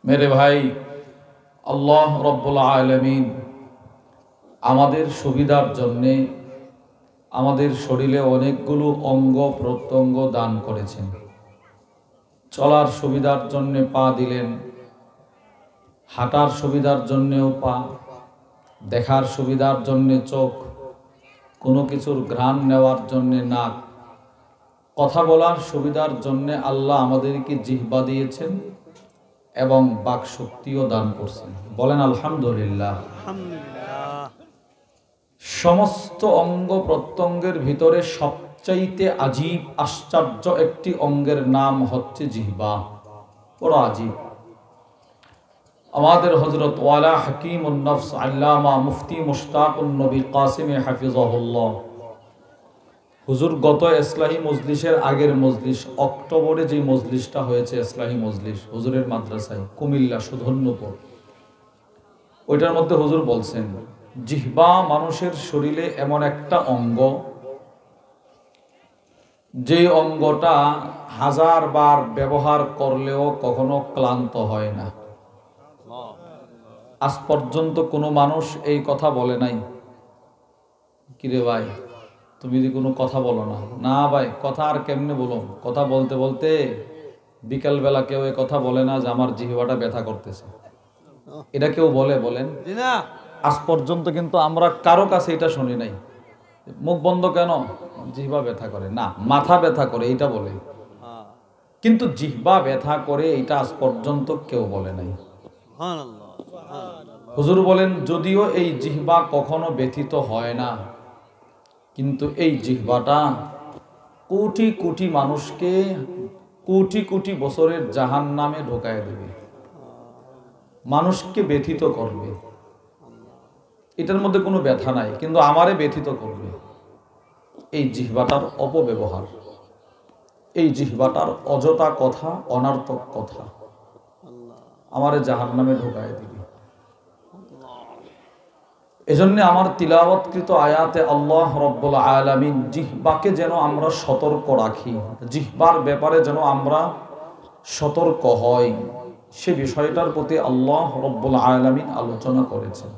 मेरे भाई আল্লাহ রব্বুল আলামিন আমাদের সুবিধার জন্যে আমাদের শরীরে অনেকগুলো অঙ্গ প্রত্যঙ্গ দান করেছেন। চলার সুবিধার জন্য পা দিলেন, হাঁটার সুবিধার জন্যেও পা, দেখার সুবিধার জন্য চোখ, কোনো কিছুর ঘ্রাণ নেওয়ার জন্য নাক, কথা বলার সুবিধার জন্য আল্লাহ আমাদেরকে জিহ্বা দিয়েছেন এবং বাক শক্তিও দান করছেন। বলেন আলহামদুলিল্লাহ। সমস্ত অঙ্গ প্রত্যঙ্গের ভিতরে সবচাইতে আজীব আশ্চর্য একটি অঙ্গের নাম হচ্ছে জিহ্বা। বড় আজীব। আমাদের হযরত ওয়ালা হাকিমুন নফস আল্লামা মুফতি মুশতাকুন নবী কাসিম হাফিজাহুল্লাহ হুজুর গত ইসলাহি মজলিসের আগের মজলিস অক্টোবরে যে মজলিসটা হয়েছে ইসলাহি মজলিস হুজুরের মাদ্রাসায় কুমিল্লা সুধন্যপুর, ওইটার মধ্যে হুজুর বলছেন জিহ্বা মানুষের শরীরে এমন একটা অঙ্গ যে অঙ্গটা হাজার বার ব্যবহার করলেও কখনো ক্লান্ত হয় না। আজ পর্যন্ত কোনো মানুষ এই কথা বলে নাই, কিরে ভাই তুমি যদি কোনো কথা বলো না, না ভাই কথা আর কেমনে বলো, কথা বলতে বলতে বিকালবেলা কেউ এই কথা বলে না যে আমার জিহ্বাটা ব্যথা করতেছে, এটা কেউ বলে? বলেন আজ পর্যন্ত কিন্তু আমরা কারো কাছে এটা শুনি নাই। মুখ বন্ধ কেন? জিহ্বা ব্যথা করে না, মাথা ব্যথা করে এইটা বলে, কিন্তু জিহ্বা ব্যথা করে এইটা আজ পর্যন্ত কেউ বলে নাই। হুজুর বলেন যদিও এই জিহ্বা কখনো ব্যথিত হয় না, কিন্তু এই জিহ্বাটা কোটি কোটি মানুষকে কোটি কোটি বছরের জাহান্নামে ঢোকায় দেবে, মানুষকে ব্যথিত করবে। এটার মধ্যে কোনো ব্যথা নাই, কিন্তু আমারে ব্যথিত করবে। এই জিহ্বাটার অপব্যবহার, এই জিহ্বাটার অযথা কথা, অনার্থক কথা আমারে জাহান্নামে ঢোকায় দিবে। এজন্য আমার তিলাওয়াতকৃত আয়াতে আল্লাহ রব্বুল আলামিন জিহ্বাকে যেন আমরা সতর্ক রাখি, জিহ্বার ব্যাপারে যেন আমরা সতর্ক হই, সে বিষয়টার প্রতি আল্লাহ রব্বুল আলামিন আলোচনা করেছেন।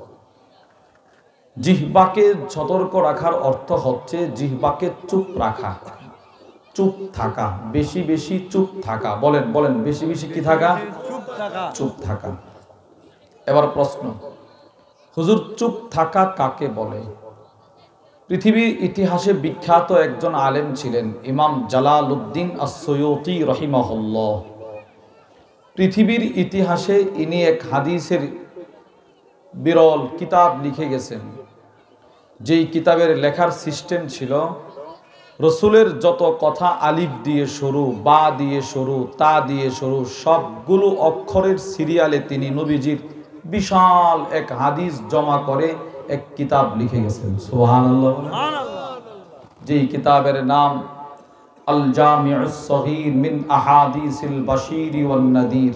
জিহ্বাকে সতর্ক রাখার অর্থ হচ্ছে জিহ্বাকে চুপ রাখা, চুপ থাকা, বেশি বেশি চুপ থাকা। বলেন বলেন বেশি বেশি কি থাকা? চুপ থাকা। এবার প্রশ্ন, হুজুর চুপ থাকা কাকে বলে? পৃথিবীর ইতিহাসে বিখ্যাত একজন আলেম ছিলেন ইমাম জালালউদ্দিন আস-সুয়ুতি রাহিমাহুল্লাহ। পৃথিবীর ইতিহাসে ইনি এক হাদিসের বিরল কিতাব লিখে গেছেন, যেই কিতাবের লেখার সিস্টেম ছিল রসুলের যত কথা আলিফ দিয়ে শুরু, বা দিয়ে শুরু, তা দিয়ে শুরু, সবগুলো অক্ষরের সিরিয়ালে তিনি নবীজির বিশাল এক হাদিস জমা করে এক কিতাব লিখে গেছেন। সুবহানাল্লাহ। যেই কিতাবের নাম আল জামিউস সগীর মিন আহাদিসিল বাশীর ওয়ান নাদির।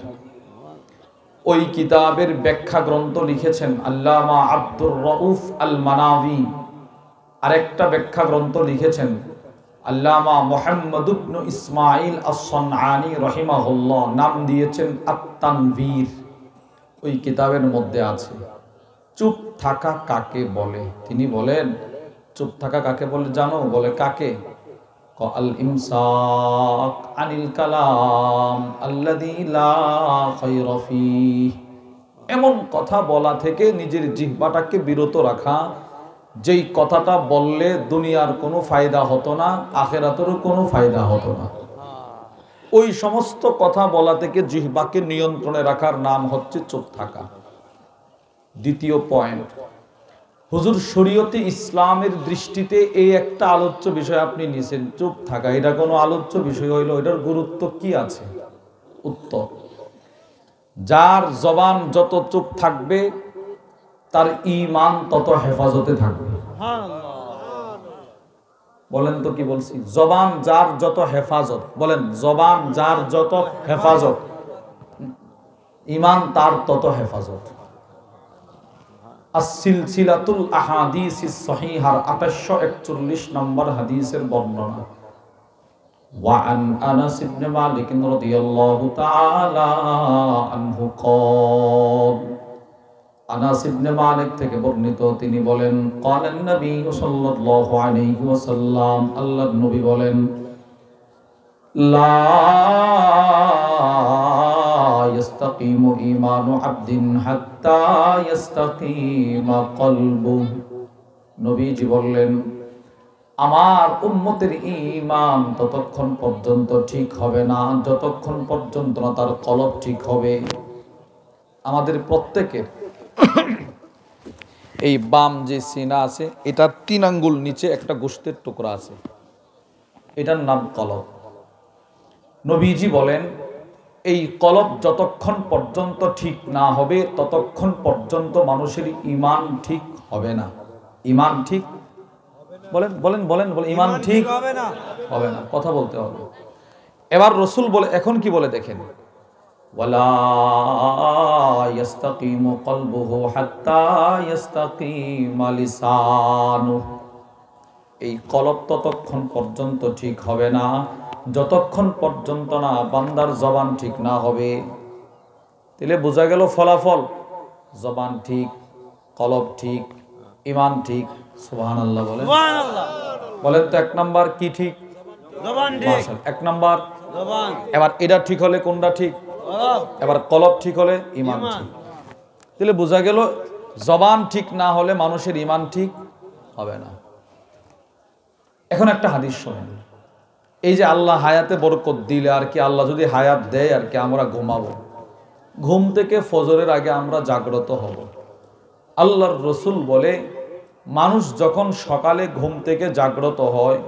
ওই কিতাবের ব্যাখ্যা গ্রন্থ লিখেছেন আল্লামা আব্দুর রউফ আল মানাভি। আরেকটা ব্যাখ্যা গ্রন্থ লিখেছেন আল্লামা মুহাম্মদ ইবনে ইসমাঈল আস-সানআনী রাহিমাহুল্লাহ, নাম দিয়েছেন আত-তানভীর। ওই কিতাবের মধ্যে আছে চুপ থাকা কাকে বলে। তিনি বলেন চুপ থাকা কাকে বলে জানো? বলে কাকে? আল ইমসাক আনিল কালাম আল্লাযী লা খায়রা ফীহ। এমন কথা বলা থেকে নিজের জিহ্বাটাকে বিরত রাখা, যেই কথাটা বললে দুনিয়ার কোনো ফায়দা হতো না, আখিরাতেরও কোনো ফায়দা হতো না। ওই সমস্ত কথা বলা থেকে জিহ্বাকে নিয়ন্ত্রণে রাখার নাম হচ্ছে চুপ থাকা। দ্বিতীয় পয়েন্ট, হুজুর শরীয়তে ইসলামের দৃষ্টিতে এই একটা আলোচ্য বিষয় আপনি নিছেন, চুপ থাকা। এটা কোনো আলোচ্য বিষয় হইল, এটার গুরুত্ব কি আছে? উত্তর, যার জবান যত চুপ থাকবে তার ঈমান তত হেফাজতে থাকবে। বলেন তো কি বলছি? জবান যার যত হেফাজত, বলেন জবান যার যত হেফাজত, ঈমান তার তত হেফাজত। as-silsilatul ahadithis sahihah 2841 নম্বর হাদিসের বর্ণনা। وعن أنس بن مالك رضي الله تعالى عنه قال আনাস ইবনে মালিক থেকে বর্ণিত তিনি বলেন ক্বালান নবী সাল্লাল্লাহু আলাইহি ওয়াসাল্লাম আল্লাহর নবী বলেন লা ইস্তাকিমু ঈমানু আবদিন হাত্তা ইস্তাকিমা কলবুহু নবীজি বললেন আমার উম্মতের ঈমান ততক্ষণ পর্যন্ত ঠিক হবে না যতক্ষণ পর্যন্ত না তার কলব ঠিক হবে। আমাদের প্রত্যেকের এই বাম যে সিনা আছে এটার 3 আঙ্গুল নিচে একটা গোশতের টুকরা আছে, এটার নাম কলব। নবীজি বলেন এই কলব যতক্ষণ পর্যন্ত ঠিক না হবে ততক্ষণ পর্যন্ত মানুষের ঈমান ঠিক হবে না। ঈমান ঠিক বলেন বলেন বলেন বলেন ঈমান ঠিক হবে না, কথা বলতে হবে। এবার রাসূল বলে এখন কি বলে দেখেন, ওয়ালা ইস্তাকিমু কলবুহু হাত্তা ইস্তাকিমা লিসানুহু এই কলব ততক্ষণ পর্যন্ত ঠিক হবে না যতক্ষণ পর্যন্ত না বান্দার জবান ঠিক না হবে। তাহলে বোঝা গেল ফলাফল জবান ঠিক, কলব ঠিক, ঈমান ঠিক। সুবহানাল্লাহ বলেন, সুবহানাল্লাহ বলেন। তো 1 নাম্বার কি ঠিক? জবান ঠিক। 1 নাম্বার জবান। এবার এটা ঠিক হলে কোনটা ঠিক? কলব। এবার কলব ঠিক হলে ঈমান ঠিক। তাহলে বোঝা গেল জবান ঠিক না হলে মানুষের ঈমান ঠিক হবে না। এখন একটা হাদিস শুনেন, এই যে আল্লাহ হায়াতে বরকত দিলে আর কি, আল্লাহ যদি হায়াত দেয় আর কি আমরা ঘুমাবো, ঘুম থেকে ফজরের আগে আমরা জাগ্রত হব। আল্লাহর রাসূল বলে মানুষ যখন সকালে ঘুম থেকে জাগ্রত হয়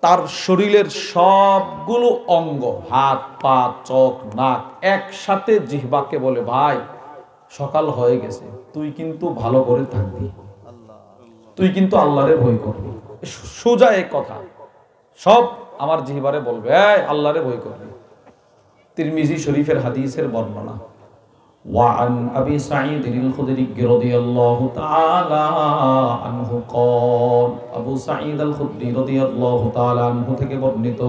তার শরীরের সবগুলো অঙ্গ, হাত পা চোখ নাক একসাথে জিহ্বাকে বলে ভাই সকাল হয়ে গেছে, তুই কিন্তু ভালো করে থাকবি, তুই কিন্তু আল্লাহরে ভয় করবি। সোজা এক কথা, সব আমার জিহ্বারে বলবে এই আল্লাহরে ভয় করবি। তিরমিজি শরীফের হাদিসের বর্ণনা। وعن أبي سعيد الخدري رضي الله تعالى عنه قال أبو سعيد الخدري رضي الله تعالى عنه থেকে বর্ণিত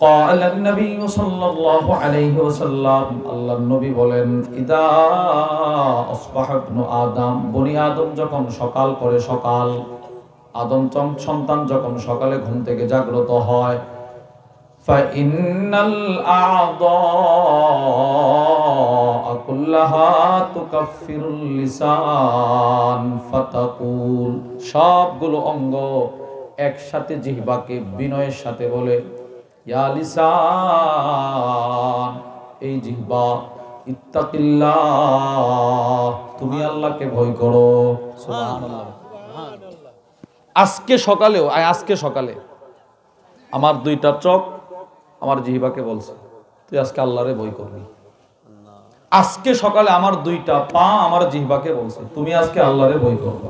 قال النبي صلى الله عليه وسلم আল্লাহর নবী বলেন ইদা أصبح ابن آدم বনি আদম যখন সকাল করে, সকাল আদম সন্তান যখন সকালে ঘুম থেকে জাগ্রত হয় فإن الأعضاء كلها تكفر اللسان فتقول সবগুলো অঙ্গ একসাথে জিহ্বাকে বিনয়ের সাথে বলে ইয়া লিসান, এই জিহ্বা ইত্তাকিল্লাহ, তুমি আল্লাহকে ভয় করো। সুবহানাল্লাহ। আজকে সকালে আমার 2টা চোখ আমার জিহ্বাকে বলছে তুই আজকে আল্লাহরে ভয় করবি। আজকে সকালে আমার 2টা পা আমার জিহ্বাকে বলছে তুমি আজকে আল্লাহরে ভয় করবা।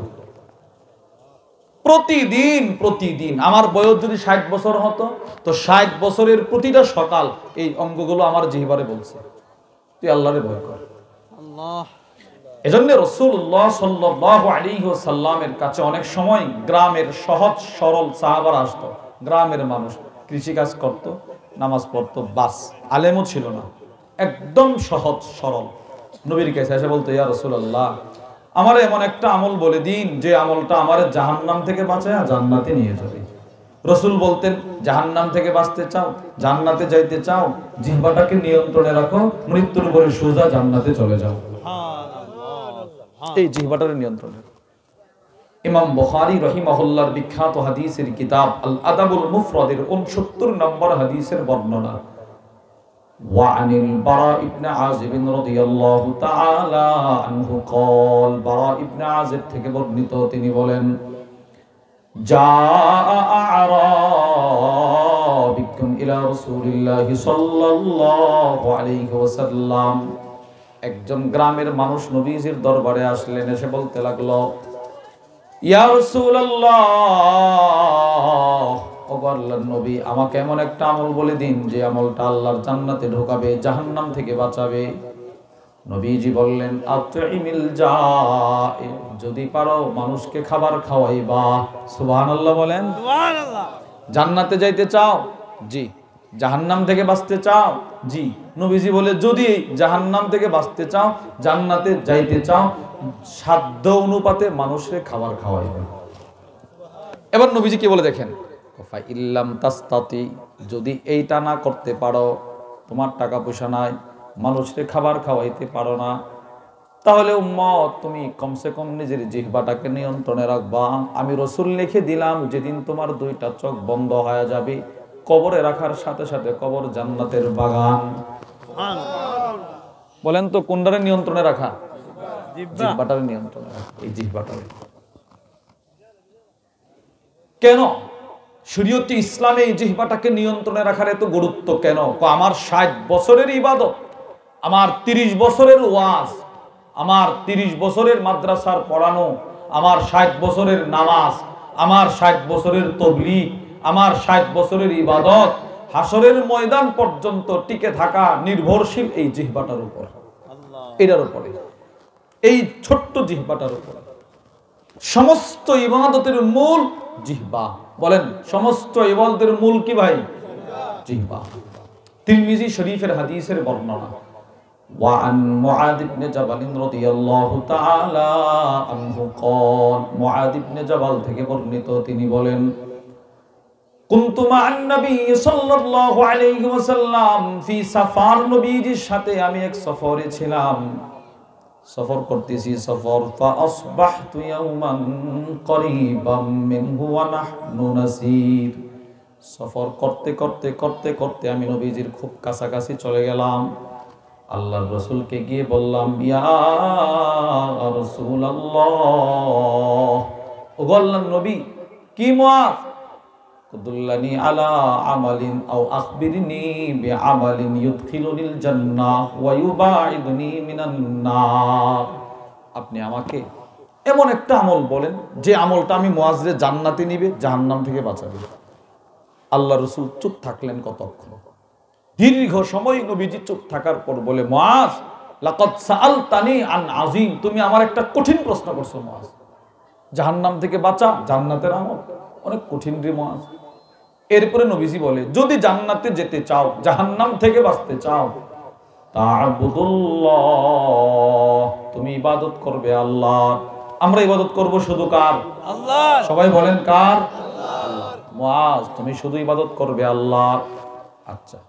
প্রতিদিন আমার বয়স যদি 60 বছর হতো তো 60 বছরের প্রতিটা সকাল এই অঙ্গগুলো আমার জিহ্বারে বলছে তুই আল্লাহরে ভয় কর। আল্লাহ। এজন্য রাসূলুল্লাহ সাল্লাল্লাহু আলাইহি ওয়াসাল্লামের কাছে অনেক সময় গ্রামের সহজ সরল সাহাবারা আসতো। গ্রামের মানুষ কৃষি কাজ করত, নামাজ পড়তো, বাস আলেমও ছিল না, একদম সহজ সরল। নবীর কাছে এসে বলতো ইয়া রাসূলুল্লাহ আমার এমন একটা আমল বলে দিন যে আমলটা আমার জাহান্নাম থেকে বাঁচায় জান্নাতে নিয়ে যাবে। রাসূল বলতেন জাহান্নাম থেকে বাঁচতে চাও, জান্নাতে যাইতে চাও, জিহ্বাটাকে নিয়ন্ত্রণে রাখো, মৃত্যুর পরে সোজা জান্নাতে চলে যাও। এই জিহ্বাটার নিয়ন্ত্রণে। ইমাম বুখারী রাহিমাহুল্লাহর বিখ্যাত হাদিসের কিতাব আল আদাবুল মুফরাদের 69 নম্বর হাদিসের বর্ণনা। وعن البراء بن عازب رضي الله تعالى عنه قال براء بن عازب থেকে বর্ণিত তিনি বলেন جاء أعرابي إلى رسول الله صلى الله عليه وسلم একজন গ্রামের মানুষ নবীজির দরবারে আসলেন, এসে বলতে লাগলো ইয়া রাসূলুল্লাহ, ও আল্লাহর নবী আমাকে এমন একটা আমল বলে দিন যে আমলটা আল্লাহর জান্নাতে ঢোকাবে, জাহান্নাম থেকে বাঁচাবে। নবীজি বললেন আতইমিল জা'i, যদি পারো মানুষকে খাবার খাওয়াইবা। সুবহানাল্লাহ বলেন, সুবহানাল্লাহ। জান্নাতে যাইতে চাও, জি। জাহান্নাম থেকে বাঁচতে চাও? জি। নবীজি বলে যদি জাহান্নাম থেকে বাঁচতে চাও, জান্নাতে যাইতে চাও, সাধ্য অনুপাতে মানুষের খাবার খাওয়াইবে। এবার নবীজি কি বলে দেখেন, ইল্লাম তাস্তাতি, যদি এইটা না করতে পারো, তোমার টাকা পয়সা নাই, মানুষের খাবার খাওয়াইতে পারো না, তাহলে উম্মত তুমি কমসে কম নিজের জিহ্বাটাকে নিয়ন্ত্রণে রাখবা। আমি রাসূল লিখে দিলাম, যেদিন তোমার দুইটা চোখ বন্ধ হয়ে যাবে, কবরে রাখার সাথে সাথে কবর জান্নাতের বাগান। বলেন তো কোনটারে নিয়ন্ত্রণে রাখা? জিহ্বাটারে নিয়ন্ত্রণে রাখা, এই জিহ্বাটারে। কেন শরীয়তে ইসলামে এই জিহ্বাটাকে নিয়ন্ত্রণে রাখার এত গুরুত্ব কেন? আমার 60 বছরের ইবাদত, আমার 30 বছরের ওয়াজ, আমার 30 বছরের মাদ্রাসার পড়ানো, আমার 60 বছরের নামাজ, আমার 60 বছরের তাবলীগ, আমার 60 বছরের ইবাদত, হাসরের ময়দান পর্যন্ত টিকে থাকা নির্ভরশীল এই জিহ্বাটার উপর, এটার উপরে, এই ছোট্ট জিহ্বাটার উপর। সমস্ত ইবাদতের মূল জিহ্বা। বলেন সমস্ত ইবাদতের মূল কি ভাই? জিহ্বা। তিরমিজি শরীফের হাদিসের বর্ণনা, وعن معاذ بن جبل رضي الله تعالى عنه قال, মুআদ ইবনে জাবাল থেকে বর্ণিত, তিনি বলেন, কুনতু মা'আন নবী সাল্লাল্লাহু আলাইহি ওয়াসাল্লাম ফি সাফার, নবীজির সাথে আমি এক সফরে ছিলাম, সফর করতেছি, সফর ফা আসবাহতু ইয়াওমান করিবাম মিনহু ওয়া নাহনু নাসির, সফর করতে করতে করতে করতে আমি নবীজির খুব কাছাকাছি চলে গেলাম। আল্লাহর রাসূলকে গিয়ে বললাম, ইয়া রাসূলুল্লাহ, ও আল্লাহর নবী, কি মুআজ, কুদুল্লানি আলা আমালিন আও আখবিরনি বিআমালিন ইউদখিলুনিল জান্নাহ ওয়া ইউবাইদুনি মিনান নার, আপনি আমাকে এমন একটা আমল বলেন যে আমলটা আমি মুআজরে জান্নাতে নিবে, জাহান্নাম থেকে বাঁচাবে। আল্লাহর রাসূল চুপ থাকলেন কতক্ষণ, দীর্ঘ সময় নবীজি চুপ থাকার পর বলে, মুআজ লাকাদ সাআলতানি আন আযীম, তুমি আমার একটা কঠিন প্রশ্ন করছো মুআজ, জাহান্নাম থেকে বাঁচা, জান্নাতের আমল, অনেক কঠিন রে মুআজ। এরপরে নবীজি বলে, যদি জান্নাতে যেতে চাও, জাহান্নাম থেকে বাঁচতে চাও, তা'বুদুল্লাহ, তুমি ইবাদত করবে আল্লাহ। আমরা ইবাদত করব শুধু কার? আল্লাহ। সবাই বলেন কার? আল্লাহ। মুআজ তুমি শুধু ইবাদত করবে আল্লাহ। আচ্ছা,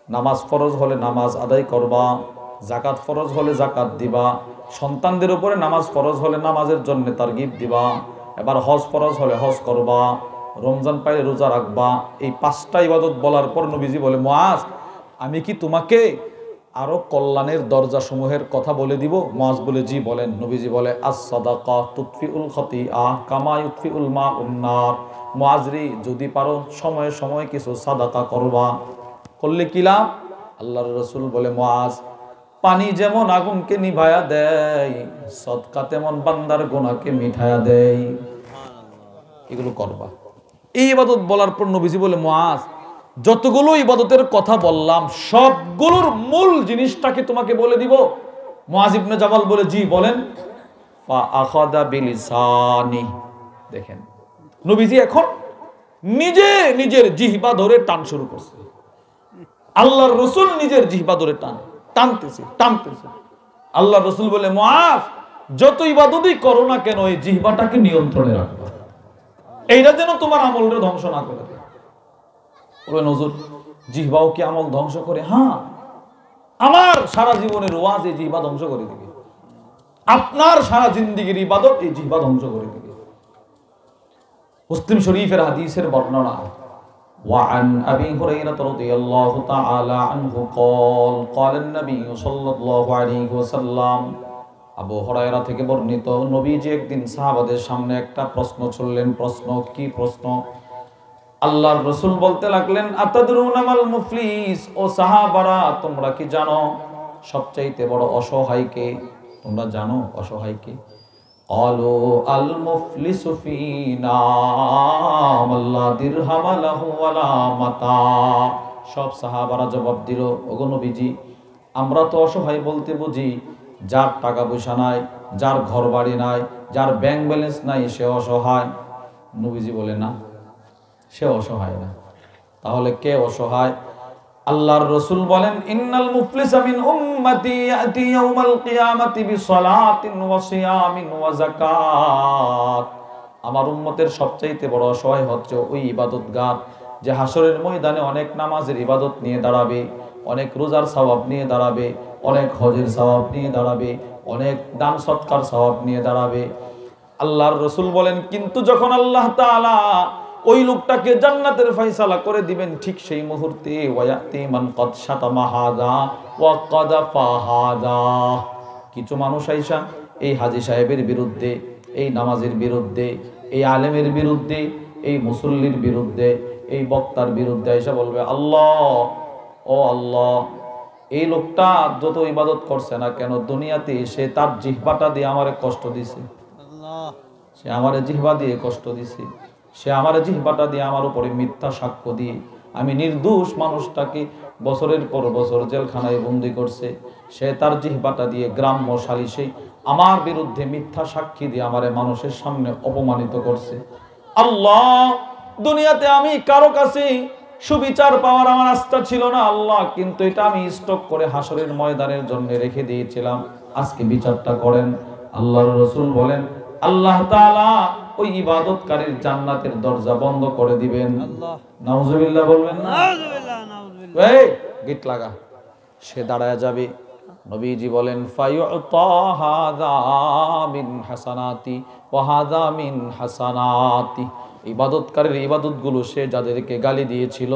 নামাজ ফরজ হলে নামাজ আদায় করবা, যাকাত ফরজ হলে যাকাত দিবা, সন্তানদের উপরে নামাজ ফরজ হলে নামাজের জন্য তারগিব দিবা, এবার হজ ফরজ হলে হজ করবা, রমজান পাইলে রোজা রাখবা। এই 5টা ইবাদত বলার পর নবীজি বলে, মুআজ আমি কি তোমাকে আরো কল্যাণের দরজা সমূহের কথা বলে দিব? মুআজ বলে, জি বলেন। নবীজি বলে, আস-সাদাকা তুতফিউল খাতিআ কামা ইউতফিউল মাউন নার, মুআজ রে যদি পারো সময়ে সময়ে কিছু সাদাকা করবা, করলে কি লাভ? আল্লাহর রাসূল বলে, মুআজ পানি যেমন আগুনকে নিভায়া দেয়, সদকা তেমন বান্দার গুনাহকে মিঠায়া দেয়, এগুলো করবা। এই ইবাদত বলার পর নবীজি বলে, মুআজ যতগুলো ইবাদতের কথা বললাম সবগুলোর মূল জিনিসটাকে তোমাকে বলে দিব? মুআজ ইবনে জাবাল বলে, জি বলেন। ফা আখাযা বিলিসানি, দেখেন নবীজি এখন নিজে নিজের জিহ্বা ধরে টান শুরু করছে। আল্লাহর রাসূল নিজের জিহ্বা ধরে টানতেছে। আল্লাহর রাসূল বলে, মুআজ যত ইবাদতই করো না কেন, এই জিহ্বাটাকে নিয়ন্ত্রণে রাখবা, এইটা যেন তোমার আমলটা ধ্বংস না করে দেয়। ওই নজর, জিহ্বাও কি আমল ধ্বংস করে? হ্যাঁ, আমার সারা জীবনের ওয়াজ এই জিহ্বা ধ্বংস করে দিবে, আপনার সারা জিন্দেগীর ইবাদত এই জিহ্বা ধ্বংস করে দিবে। মুসলিম শরীফের হাদিসের বর্ণনা, وعن أبي هريرة رضي الله تعالى عنه قال قال النبي صلى الله عليه وسلم, আবু হুরায়রা থেকে বর্ণিত, নবীজি একদিন সাহাবাদের সামনে একটা প্রশ্ন ছুড়লেন। প্রশ্ন কি? প্রশ্ন, আল্লাহর রাসূল বলতে লাগলেন, আতাদরুনা মাল মুফলিস, ও সাহাবারা তোমরা কি জানো সবচাইতে বড় অসহায় কে? তোমরা জানো অসহায় কে? ক্বালু আল মুফলিসু ফিনা মান লা দিরহাম লাহু ওয়ালা মাতা, সব সাহাবারা জবাব দিল, ওগো নবীজি আমরা তো অসহায় বলতে বুঝি যার টাকা পয়সা নাই, যার ঘর বাড়ি নাই, যার ব্যাংক ব্যালেন্স নাই, সে অসহায়। নবীজি বলে, না, সে অসহায় না, তাহলে কে অসহায়? আল্লাহর রাসূল বলেন, ইন্নাল মুফলিসা মিন উম্মতি ইয়াতি ইয়াউমাল কিয়ামাতি বিসালাতিন ওয়া সিয়ামিন ওয়া যাকাত। আমার উম্মতের সবচাইতে বড় অসহায় হচ্ছে ওই ইবাদতগার যে হাসরের ময়দানে অনেক নামাজের ইবাদত নিয়ে দাঁড়াবে, অনেক রোজার সওয়াব নিয়ে দাঁড়াবে, অনেক হজের সওয়াব নিয়ে দাঁড়াবে, অনেক দান সৎকার সওয়াব নিয়ে দাঁড়াবে। আল্লাহর রাসূল বলেন, কিন্তু যখন আল্লাহ তাআলা ওই লোকটাকে জান্নাতের ফয়সালা করে দিবেন, ঠিক সেই মুহূর্তে ওয়ায়াতি মান কদ শাতামা হাযা ওয়া কাযাফা হাযা, কিছু মানুষ আইসা এই হাজী সাহেবের বিরুদ্ধে, এই নামাজের বিরুদ্ধে, এই আলেমের বিরুদ্ধে, এই মুসল্লির বিরুদ্ধে, এই বক্তার বিরুদ্ধে আইসা বলবে, আল্লাহ ও আল্লাহ, এই লোকটা যত ইবাদত করছে না কেন, দুনিয়াতে সে তার জিহ্বাটা দিয়ে আমারে কষ্ট দিছে, সে আমারে জিহ্বা দিয়ে কষ্ট দিছে, সে আমার জিহ্বাটা দিয়ে আমার উপরে মিথ্যা সাক্ষ্য দিয়ে আমি নির্দোষ মানুষটাকে বছরের পর বছর জেলখানায় বন্দী করছে, সে তার জিহ্বাটা দিয়ে গ্রাম্য সালিশে আমার বিরুদ্ধে মিথ্যা সাক্ষী দিয়ে আমারে মানুষের সামনে অপমানিত করছে। আল্লাহ, দুনিয়াতে আমি কারো কাছে সুবিচার পাওয়ার আমার আস্থা ছিল না আল্লাহ, কিন্তু এটা আমি স্টক করে হাসরের ময়দানের জন্য রেখে দিয়েছিলাম, আজকে বিচারটা করেন। আল্লাহর রাসূল বলেন, আল্লাহ তাআলা ওই ইবাদতকারীর জান্নাতের দরজা বন্ধ করে দিবেন। নাউজুবিল্লাহ বলবেন না? নাউজুবিল্লাহ, নাউজুবিল্লাহ। এই গিট লাগা, সে দাঁড়ায় যাবে। নবীজি বলেন, ফায়ুতা হাযা মিন হাসানাতি ওয়া হাযা মিন হাসানাতি। ইবাদতকারীর ইবাদতগুলো সে যাদেরকে গালি দিয়েছিল,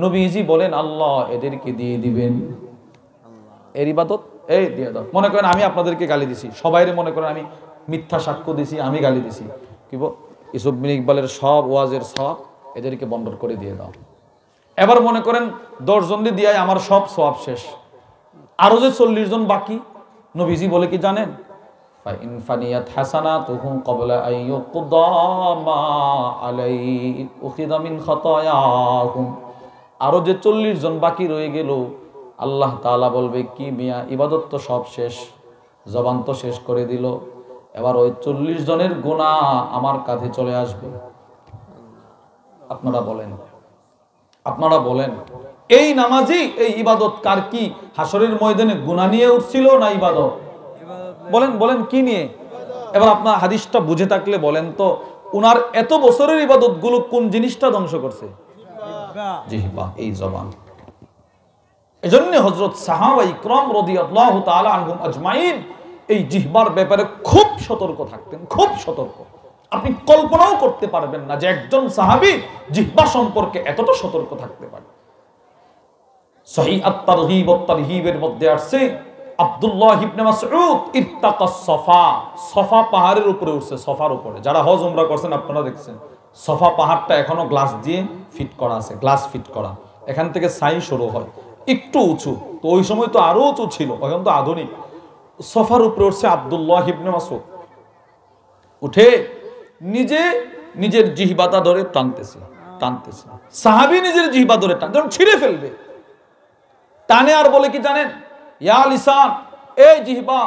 নবীজি বলেন আল্লাহ এদেরকে দিয়ে দিবেন। এর ইবাদত এই দিয়ে দাও। মনে করেন আমি আপনাদেরকে গালি দিছি, সবাইরে মনে করেন আমি মিথ্যা সাক্ষ্য দিছি, আমি গালি দিছি, কি ইউসুফ বিন ইকবালের সব ওয়াজের সব এদেরকে বন্টন করে দিয়ে দাও। এবার মনে করেন 10 জন দিয়ে আমার সব সওয়াব শেষ, আরো যে 40 জন বাকি, নবীজি বলে কি জানেন, ফাইন ফানিয়াত হাসানাতুহু ক্বাবলা আন ইউকদা মা আলাইহি উখিযা মিন খাতায়াহুম, আরো যে 40 জন বাকি রয়ে গেল, আল্লাহ তাআলা বলবে কি মিয়া ইবাদত তো সব শেষ, জবান তো শেষ করে দিল, এবার ওই 40 জনের গুনাহ আমার কাঁধে চলে আসবে। আপনারা বলেন, আপনারা বলেন, এই নামাজি এই ইবাদতকার কি হাসরের ময়দানে গুনাহ নিয়ে উঠছিল না ইবাদত? বলেন বলেন কি নিয়ে? এবার আপনার হাদিসটা বুঝে থাকলে বলেন তো, উনার এত বছরের ইবাদত গুলো কোন জিনিসটা ধ্বংস করছে? জিহ্বা, এই জবান। এজন্য হযরত সাহাবা ইকরাম রাদিয়াল্লাহু তাআলা আনহুম আজমাইন এই জিহ্বার ব্যাপারে খুব সতর্ক থাকতেন, খুব সতর্ক। আপনি কল্পনাও করতে পারবেন না যে একজন সাহাবী জিহ্বা সম্পর্কে এতটা সতর্ক থাকতে পারে। সহিহ আত-তারগীব ওয়াত তারহীবের মধ্যে আছে, আব্দুল্লাহ ইবনে মাসউদ ইত্তাকাস সফা, সফা পাহাড়ের উপরে উঠছে, সফার উপরে। যারা হজ উমরা করছেন আপনারা দেখছেন, সফা পাহাড়টা এখনো গ্লাস দিয়ে ফিট করা আছে, গ্লাস ফিট করা, এখান থেকে ছাই শুরু হয়, একটু উঁচু, তো ওই সময় তো আরো উঁচু ছিল, এখন তো আধুনিক। সফার উপরে উঠছে আব্দুল্লাহ ইবনে মাসউদ, উঠে নিজে নিজের জিহ্বাটা ধরে টানতেছে, টানতেছে। সাহাবী নিজের জিহ্বা ধরে টান, যখন ছিঁড়ে ফেলবে, টানে আর বলে কি জানেন, ইয়া লিসান, এই জিহ্বা,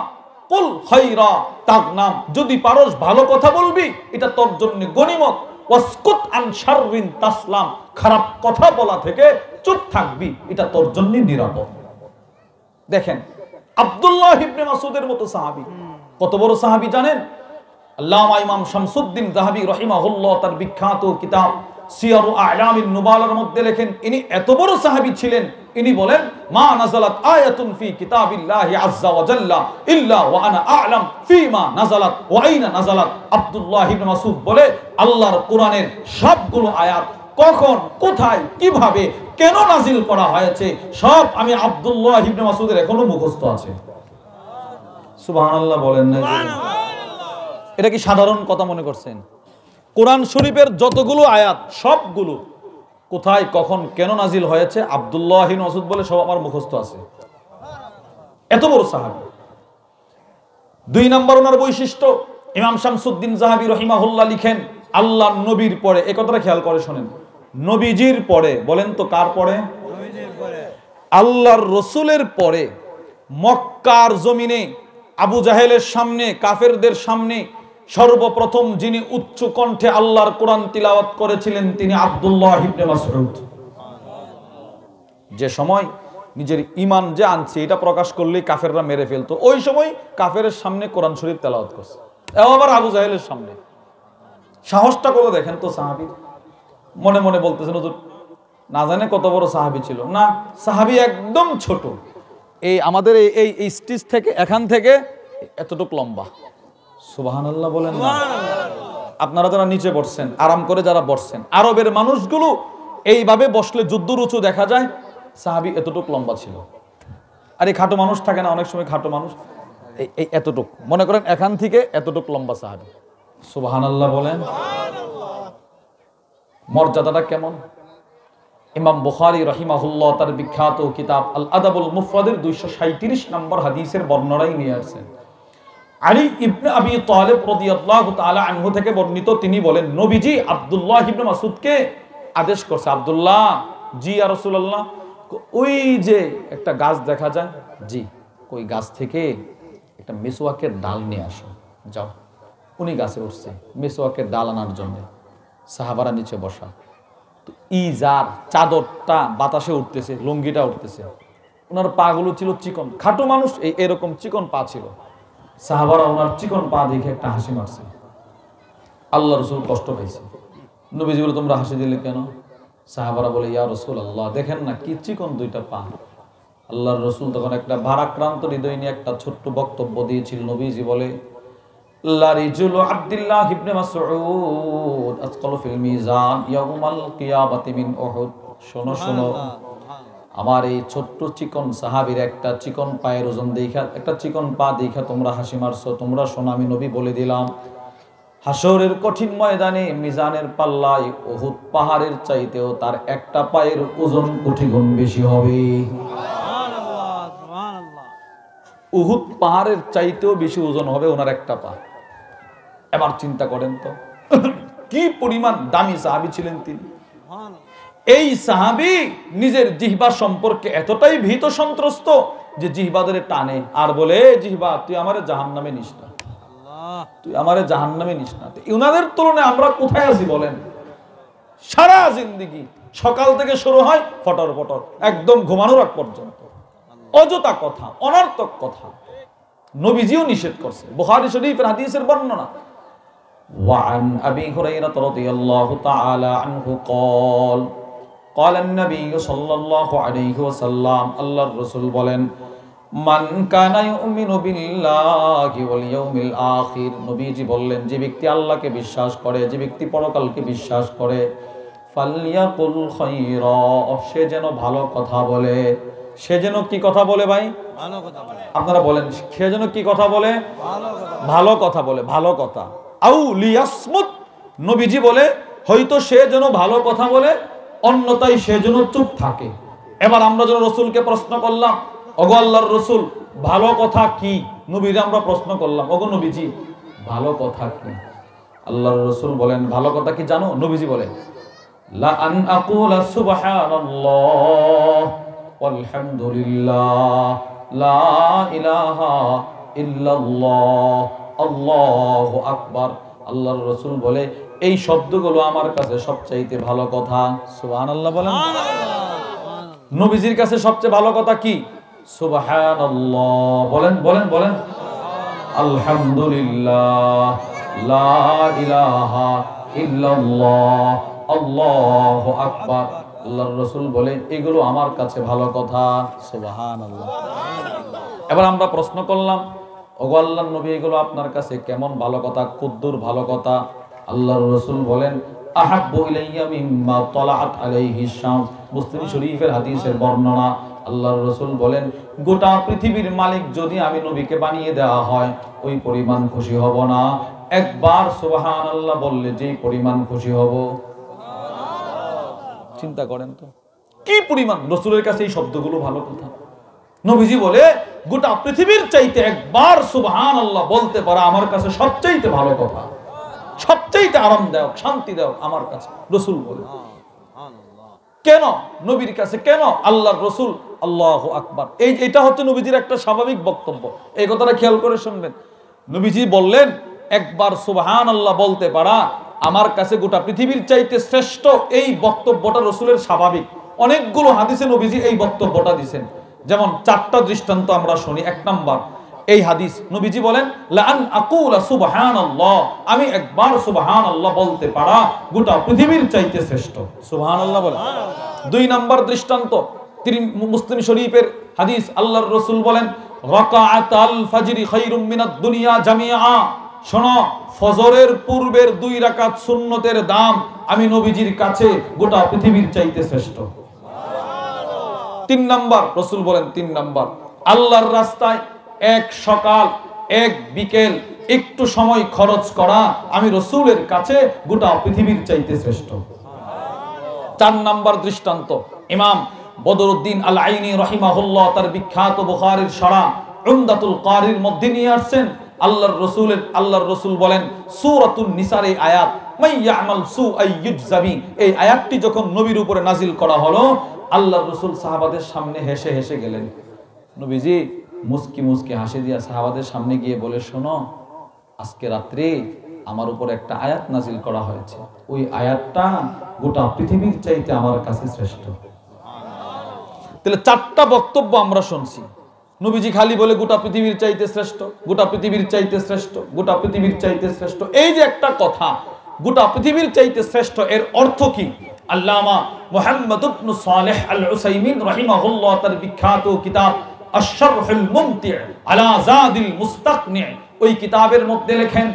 কুল খায়রা তাগনাম, যদি পারস ভালো কথা বলবি এটা তোর জন্য গনিমত, ওয়াসকুত আন শাররিন তাসলাম, খারাপ কথা বলা থেকে চুপ থাকবি, এটা তোর জন্য নিরাপদ। দেখেন আব্দুল্লাহ ইবনে মাসউদের মতো সাহাবী, কত বড় সাহাবী জানেন? আল্লামা ইমাম শামসুদ্দিন যাহাবী রাহিমাহুল্লাহ তার বিখ্যাত কিতাব সিয়ারু আ'লামিন নুবালার মধ্যে লেখেন, ইনি এত বড় সাহাবী ছিলেন, ইনি বলেন, মা নাযালাত আয়াতুন ফি কিতাবিল্লাহি আযজা ওয়া জাল্লা ইল্লা ওয়া আনা আ'লাম ফিমা নাযালাত ওয়া আইনা নাযালাত। আব্দুল্লাহ ইবনে মাসউদ বলে, আল্লাহর কোরআনের সবগুলো আয়াত কখন, কোথায়, কিভাবে, কেন নাজিল করা হয়েছে সব আমি আব্দুল্লাহ ইবনে মাসউদের এখনো মুখস্থ আছে। সুবহানাল্লাহ বলেন না? এটা কি সাধারণ কথা মনে করছেন? কোরআন শরীফের যতগুলো আয়াত সবগুলো কোথায়, কখন, কেন নাজিল হয়েছে আব্দুল্লাহ ইবনে মাসউদ বলে সব আমার মুখস্থ আছে। এত বড় সাহাবী। 2 নম্বর ওনার বৈশিষ্ট্য, ইমাম শামসুদ্দিন যাহাবী রাহিমাহুল্লাহ লিখেন, আল্লাহর নবীর পরে, এই কথাটা খেয়াল করে শুনেন, নবীজির পরে, বলেন তো কার পরে? নবীজির পরে। আল্লাহর রাসূলের পরে মক্কার জমিনে আবু জাহেলের সামনে, কাফেরদের সামনে সর্বপ্রথম যিনি উচ্চ কণ্ঠে আল্লাহর কোরআন তিলাওয়াত করেছিলেন তিনি আব্দুল্লাহ ইবনে মাসউদ। যে সময় নিজের ইমান যে আনছে এটা প্রকাশ করলেই কাফেররা মেরে ফেলতো, ওই সময় কাফেরের সামনে কোরআন শরীফ তেলাওয়াত করছে, আবার আবু জাহেলের সামনে। সাহসটা করে দেখেন তো সাহাবী। মনে মনে বলতেছেন হুজুর না জানে কত বড় সাহাবী ছিল। না, সাহাবী একদম ছোট, এই আমাদের এই স্টেজ থেকে এখান থেকে এতটুকু লম্বা। সুবহানাল্লাহ বলেন না। আপনারা যারা নিচে বসছেন, আরাম করে যারা বসছেন, আরবের মানুষগুলো এইভাবে বসলে যুদ্ধরুচু দেখা যায়, সাহাবী এতটুকু লম্বা ছিল। আর এই খাটো মানুষ থাকে না অনেক সময়, খাটো মানুষ এই এতটুক, মনে করেন এখান থেকে এতটুক লম্বা সাহাবী। সুবহানাল্লাহ বলেন। মর্যাদাটা কেমন? ইমাম বুখারী রাহিমাহুল্লাহ তার বিখ্যাত কিতাব আল আদাবুল মুফরাদের 237 নম্বর হাদিসের বর্ণনাই নিয়ে আসছেন। আলী ইবনে আবি তালিব রাদিয়াল্লাহু তাআলা আনহু থেকে বর্ণিত, তিনি বলেন নবীজি আব্দুল্লাহ ইবনে মাসউদকে আদেশ করছে, আব্দুল্লাহ, জি ইয়া রাসূলুল্লাহ, ওই যে একটা গাছ দেখা যায়, জি, ওই গাছ থেকে একটা মিসওয়াকের ডাল নিয়ে আসো, যাও। উনি গাছে উঠছে মিসওয়াকের ডাল আনার জন্য, সাহাবারা নিচে বসা। তো ইজার চাদরটা বাতাসে উঠতেছে, লুঙ্গিটা উঠতেছে, ওনার পা গুলো ছিল চিকন, খাটো মানুষ, এরকম চিকন পা ছিল। সাহাবারা ওনার চিকন পা দেখে একটা হাসি মারছে। আল্লাহ রসুল কষ্ট পাইছে। নবীজি বলে তোমরা হাসি দিলে কেন? সাহাবারা বলে ইয়া রাসূলুল্লাহ, দেখেন না কি চিকন দুইটা পা। আল্লাহর রসুল তখন একটা ভারাক্রান্ত হৃদয় নিয়ে একটা ছোট্ট বক্তব্য দিয়েছিল। নবীজি বলে লারিজুলু আব্দুল্লাহ ইবনে মাসউদ আসকালু ফিল মিজান ইয়াউমাল কিয়ামাতি মিন উহুদ। শোনো শোনো, আমার এই ছোট্ট চিকন সাহাবীর একটা চিকন পায়ের ওজন দেখা, একটা চিকন পা দেখা তোমরা হাসি মারছো। তোমরা শোনো, আমি নবী বলে দিলাম, হাসরের কঠিন ময়দানে মিজানের পাল্লায় উহুদ পাহাড়ের চাইতেও তার একটা পায়ের ওজন কোটি গুণ বেশি হবে। সুবহানাল্লাহ, সুবহানাল্লাহ। উহুদ পাহাড়ের চাইতেও বেশি ওজন হবে ওনার একটা পা। এবার চিন্তা করেন তো কি পরিমাণ দামি সাহাবী ছিলেন তিনি। এই সাহাবী নিজের জিহ্বা সম্পর্কে এতটাই ভীত সন্ত্রস্ত যে জিহ্বা ধরে টানে আর বলে, জিহ্বা তুই আমারে জাহান্নামে নিস না, তুই আমারে জাহান্নামে নিস না। উনাদের তুলনায় আমরা কোথায় আছি বলেন? সারা জিন্দেগি সকাল থেকে শুরু হয় ফটর ফটর, একদম ঘুমানোর আগ পর্যন্ত অযথা কথা, অনর্থক কথা। নবীজিও নিষেধ করছে, বুখারী শরীফের হাদিসের বর্ণনা। وعن أبي هريرة رضي الله تعالى عنه قال قال النبي صلى الله عليه وسلم, আল্লাহর রাসূল বলেন, মান কানা ইউমিনু বিল্লাহি ওয়াল ইয়াউমিল আখির, নবীজি বললেন যে ব্যক্তি আল্লাহকে বিশ্বাস করে, যে ব্যক্তি পরকালকে বিশ্বাস করে, ফালইয়াকুল খায়রা, সে যেন ভালো কথা বলে। সে যেন কি কথা বলে ভাই? ভালো কথা বলে। আপনারা বলেন, সে যেন কি কথা বলে? ভালো কথা বলে, ভালো কথা। আউ লিয়াসমুত, নবীজি বলে হয়তো সে যেন ভালো কথা বলে, অন্যথায় সে যেন চুপ থাকে। এবার আমরা যেন রাসূলকে প্রশ্ন করলাম, ওগো আল্লাহর রাসূল, ভালো কথা কি? নবীজি আমরা প্রশ্ন করলাম, ওগো নবীজি ভালো কথা কি? আল্লাহর রাসূল বলেন, ভালো কথা কি জানো? নবীজি বলেন, লা আন আকুলা সুবহানাল্লাহ ওয়ালহামদুলিল্লাহ লা ইলাহা ইল্লাল্লাহ আল্লাহু আকবার। আল্লাহর রাসূল বলে এই শব্দগুলো আমার কাছে সবচাইতে ভালো কথা। সুবহানাল্লাহ বলেন। নবীজির কাছে সবচেয়ে ভালো কথা কি? সুবহানাল্লাহ বলেন, বলেন, বলেন। আলহামদুলিল্লাহ লা ইলাহা ইল্লাল্লাহ আল্লাহু আকবার। আল্লাহর রাসূল বলে এগুলো আমার কাছে ভালো কথা। সুবহানাল্লাহ। এবার আমরা প্রশ্ন করলাম, ওগো আল্লাহর নবী, এগুলো আপনার কাছে কেমন ভালো কথা, কুদ্দুর ভালো কথা? আল্লাহর রাসূল বলেন, আহাব্বু ইলাইয়া মিম্মা তালাআত আলাইহি শামস। মুসলিম শরীফের হাদিসের বর্ণনা। আল্লাহর রাসূল বলেন, গোটা পৃথিবীর মালিক যদি আমি নবীকে বানিয়ে দেওয়া হয়, ওই পরিমাণ খুশি হব না। একবার সুবহানাল্লাহ বললে যেই পরিমাণ খুশি হব, চিন্তা করেন তো কি পরিমাণ রাসূলের কাছে এই শব্দগুলো ভালো কথা। নবীজি বলে গোটা পৃথিবীর চাইতে একবার সুবহানাল্লাহ বলতে পারা আমার কাছে সবচাইতে ভালো কথা, সবচাইতে আরামদায়ক, শান্তিদায়ক আমার কাছে। রাসূল বলে কেন? নবীর কাছে কেন? আল্লাহর রাসূল আল্লাহু আকবার, এটা হচ্ছে নবীজির একটা স্বাভাবিক বক্তব্য। এই কথাটা খেয়াল করে শুনবেন। নবীজি বললেন একবার সুবহানাল্লাহ বলতে পারা আমার কাছে গোটা পৃথিবীর চাইতে শ্রেষ্ঠ। এই বক্তব্যটা রাসূলের স্বাভাবিক। অনেকগুলো হাদিসে নবীজি এই বক্তব্যটা দিয়েছেন। যেমন 4টা দৃষ্টান্ত আমরা শুনি। 1 নাম্বার এই হাদিস, নবীজি বলেন লাআন আকুলা সুবহানাল্লাহ, আমি একবার সুবহানাল্লাহ বলতে পারা গোটা পৃথিবীর চাইতে শ্রেষ্ঠ। সুবহানাল্লাহ বলেন। 2 নাম্বার দৃষ্টান্ত মুসলিম শরীফের হাদিস, আল্লাহর রাসূল বলেন রাকাআতাল ফাজরি খায়রুম মিনাদ দুনিয়া জামিআ, শোনো ফজরের পূর্বের 2 রাকাত সুন্নতের দাম আমি নবীজির কাছে গোটা পৃথিবীর চাইতে শ্রেষ্ঠ। 3 নাম্বার রাসূল বলেন, 3 নাম্বার আল্লাহর রাস্তায় এক সকাল এক বিকেল একটু সময় খরচ করা আমি রাসূলের কাছে গোটা পৃথিবীর চাইতে শ্রেষ্ঠ। 4 নাম্বার দৃষ্টান্ত ইমাম বদরুদ্দিন আল আইনি রাহিমাহুল্লাহ তার বিখ্যাত বুখারীর শরহ উমদাতুল কারির মধ্যে নিয়ে আসছেন। আল্লাহর রাসূল বলেন সূরাতুন নিসার এই আয়াত মান ইয়ামাল সুআই ইউজজাবি, এই আয়াতটি যখন নবীর উপরে নাজিল করা হলো আল্লাহর রাসূল সাহাবাদের সামনে হেসে হেসে গেলেন। নবীজি মুস্কি মুস্কি হাসি দিয়া সাহাবাদের সামনে গিয়ে বলে, শোনো আজকে রাত্রে আমার উপর একটা আয়াত নাজিল করা হয়েছে, ওই আয়াতটা গোটা পৃথিবীর চাইতে আমার কাছে শ্রেষ্ঠ। তাহলে 4টা বক্তব্য আমরা শুনছি। নবীজি খালি বলে গোটা পৃথিবীর চাইতে শ্রেষ্ঠ, গোটা পৃথিবীর চাইতে শ্রেষ্ঠ, গোটা পৃথিবীর চাইতে শ্রেষ্ঠ। এই যে একটা কথা গোটা পৃথিবীর চাইতে শ্রেষ্ঠ, এর অর্থ কি? আল্লামা মুহাম্মদ ইবনে সালেহ আল উসাইমিন রাহিমাহুল্লাহ তার বিখ্যাত কিতাব আশ-শারহুল মুমতি' আলা যাদিল মুস্তাকনি, ওই কিতাবের মধ্যে লেখেন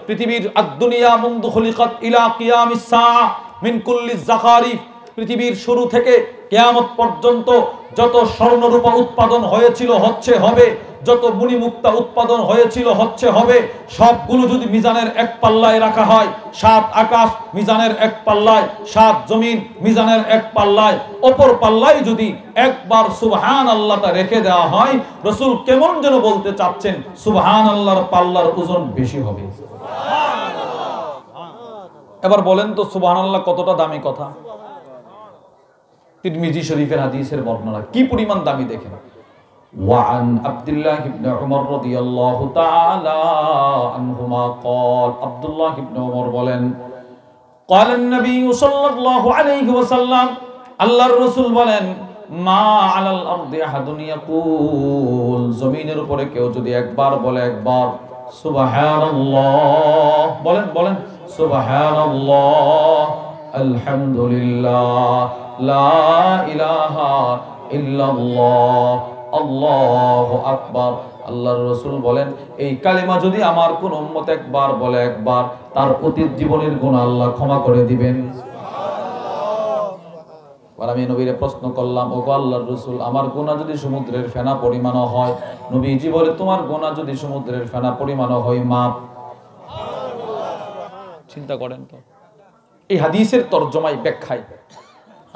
পৃথিবীর আদ-দুনিয়া মুনযু খুলিকাত ইলা কিয়ামিস সাআ মিন কুল্লি যাখারিফ, পৃথিবীর শুরু থেকে কিয়ামত পর্যন্ত যত স্বর্ণরূপা উৎপাদন হয়েছিল হচ্ছে হবে, যত মুনিমুক্তা উৎপাদন হয়েছিল হচ্ছে হবে, সবগুলো যদি মিজানের এক পাল্লায় রাখা হয়, 7 আকাশ মিজানের এক পাল্লায়, 7 জমিন মিজানের এক পাল্লায়, অপর পাল্লায় যদি একবার সুবহানাল্লাহটা রেখে দেওয়া হয়, রাসূল কেমন যেন বলতে চাচ্ছেন সুবহানাল্লাহর পাল্লার ওজন বেশি হবে। এবার বলেন তো সুবহানাল্লাহ কতটা দামি কথা। তিরমিজি শরীফের হাদিসের বর্ণনা কি পরিমাণ দামি দেখেন। وعن عبد الله بن عمر رضي الله تعالى عنهما قال, عبد الله بن عمر বলেন قال النبي صلى الله عليه وسلم, আল্লাহর রাসূল বলেন মা আলাল আরদি আহাদুন ইয়াকুল, জমিনের উপরে কেউ যদি একবার বলে, একবার সুবহানাল্লাহ বলেন, বলেন সুবহানাল্লাহ আলহামদুলিল্লাহ লা ইলাহা ইল্লাল্লাহ আল্লাহু আকবার, আল্লাহর রাসূল বলেন এই কালিমা যদি আমার কোন উম্মত একবার বলে, একবার তার অতীত জীবনের গুনাহ আল্লাহ ক্ষমা করে দিবেন। সুবহানাল্লাহ। আর আমি নবীরে প্রশ্ন করলাম, ওগো আল্লাহর রাসূল আমার গুনাহ যদি সমুদ্রের ফেনা পরিমাণও হয়, নবীজি বলে তোমার গুনাহ যদি সমুদ্রের ফেনা পরিমাণও হয় মাপ। চিন্তা করেন তো এই হাদিসের তরজমায় ব্যাখ্যায়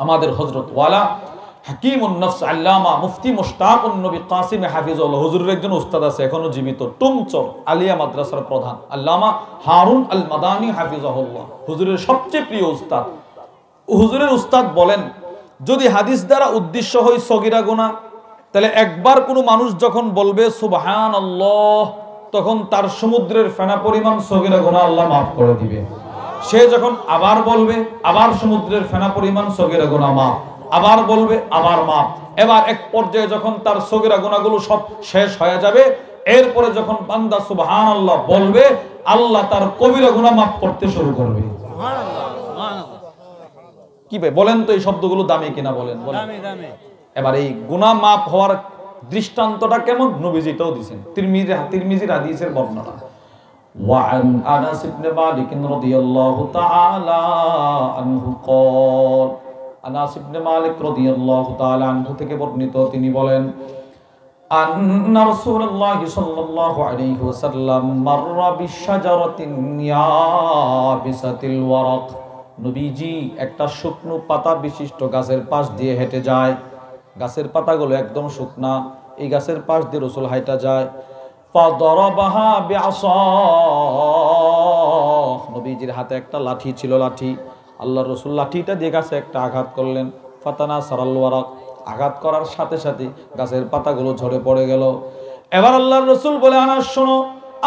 আমাদের হযরত ওয়ালা হাকিমুন নফস আল্লামা মুফতি মুশতাকুন নবী কাসিম হাফিজুল্লাহ হুজুরের একজন উস্তাদ আছে এখনো জীবিত, টুমচর আলিয়া মাদ্রাসার প্রধান আল্লামা হারুন আল মাদানী হাফিজাহুল্লাহ, হুজুরের সবচেয়ে প্রিয় উস্তাদ। হুজুরের উস্তাদ বলেন যদি হাদিস দ্বারা উদ্দেশ্য হয় সগীরা গুনাহ, তাহলে একবার কোনো মানুষ যখন বলবে সুবহানাল্লাহ তখন তার সমুদ্রের ফেনা পরিমাণ সগীরা গুনাহ আল্লাহ মাফ করে দিবে। সে যখন আবার বলবে, আবার সমুদ্রের ফেনা পরিমাণ সগীরা গুনাহ মাফ, আবার বলবে, আবার মাফ। এবার এক পর্যায়ে যখন তার সগীরা গুনাহগুলো সব শেষ হয়ে যাবে, এরপরে যখন বান্দা সুবহানাল্লাহ বলবে, আল্লাহ তার কবিরা গুনাহ মাফ করতে শুরু করবে। সুবহানাল্লাহ, সুবহানাল্লাহ। কি ভাই বলেন তো এই শব্দগুলো দামি কিনা বলেন, বলেন। দামি, দামি। এবার এই গুনাহ মাফ হওয়ার দৃষ্টান্তটা কেমন নবীজি এটাও দিয়েছেন, তিরমিজির হাদিসের বর্ণনা। وعن أنس بن مالك رضي الله تعالى عنه قال, আনাস ইবনে মালিক রাদিয়াল্লাহু তাআলা আনহু থেকে বর্ণিত তিনি বলেন আন্না রাসূলুল্লাহ সাল্লাল্লাহু আলাইহি ওয়াসাল্লাম মাররা বিশাজারাতিন ইয়াবিসাতিল ওয়ারাক, নবীজি একটা শুকনো পাতা বিশিষ্ট গাছের পাশ দিয়ে হেঁটে যায়, গাছের পাতাগুলো একদম শুকনা, এই গাছের পাশ দিয়ে রাসূল হাঁটা যায়। ফাদরাবাহা বিআসা, নবীজির হাতে একটা লাঠি ছিল, লাঠি আল্লাহর রাসূল লাঠিটা দিয়ে গাছে একটা আঘাত করলেন, ফাতানা সারাল ওয়ারাক, আঘাত করার সাথে সাথে গাছের পাতাগুলো ঝরে পড়ে গেল। এবার আল্লাহর রাসূল বলে আনাস শোনো,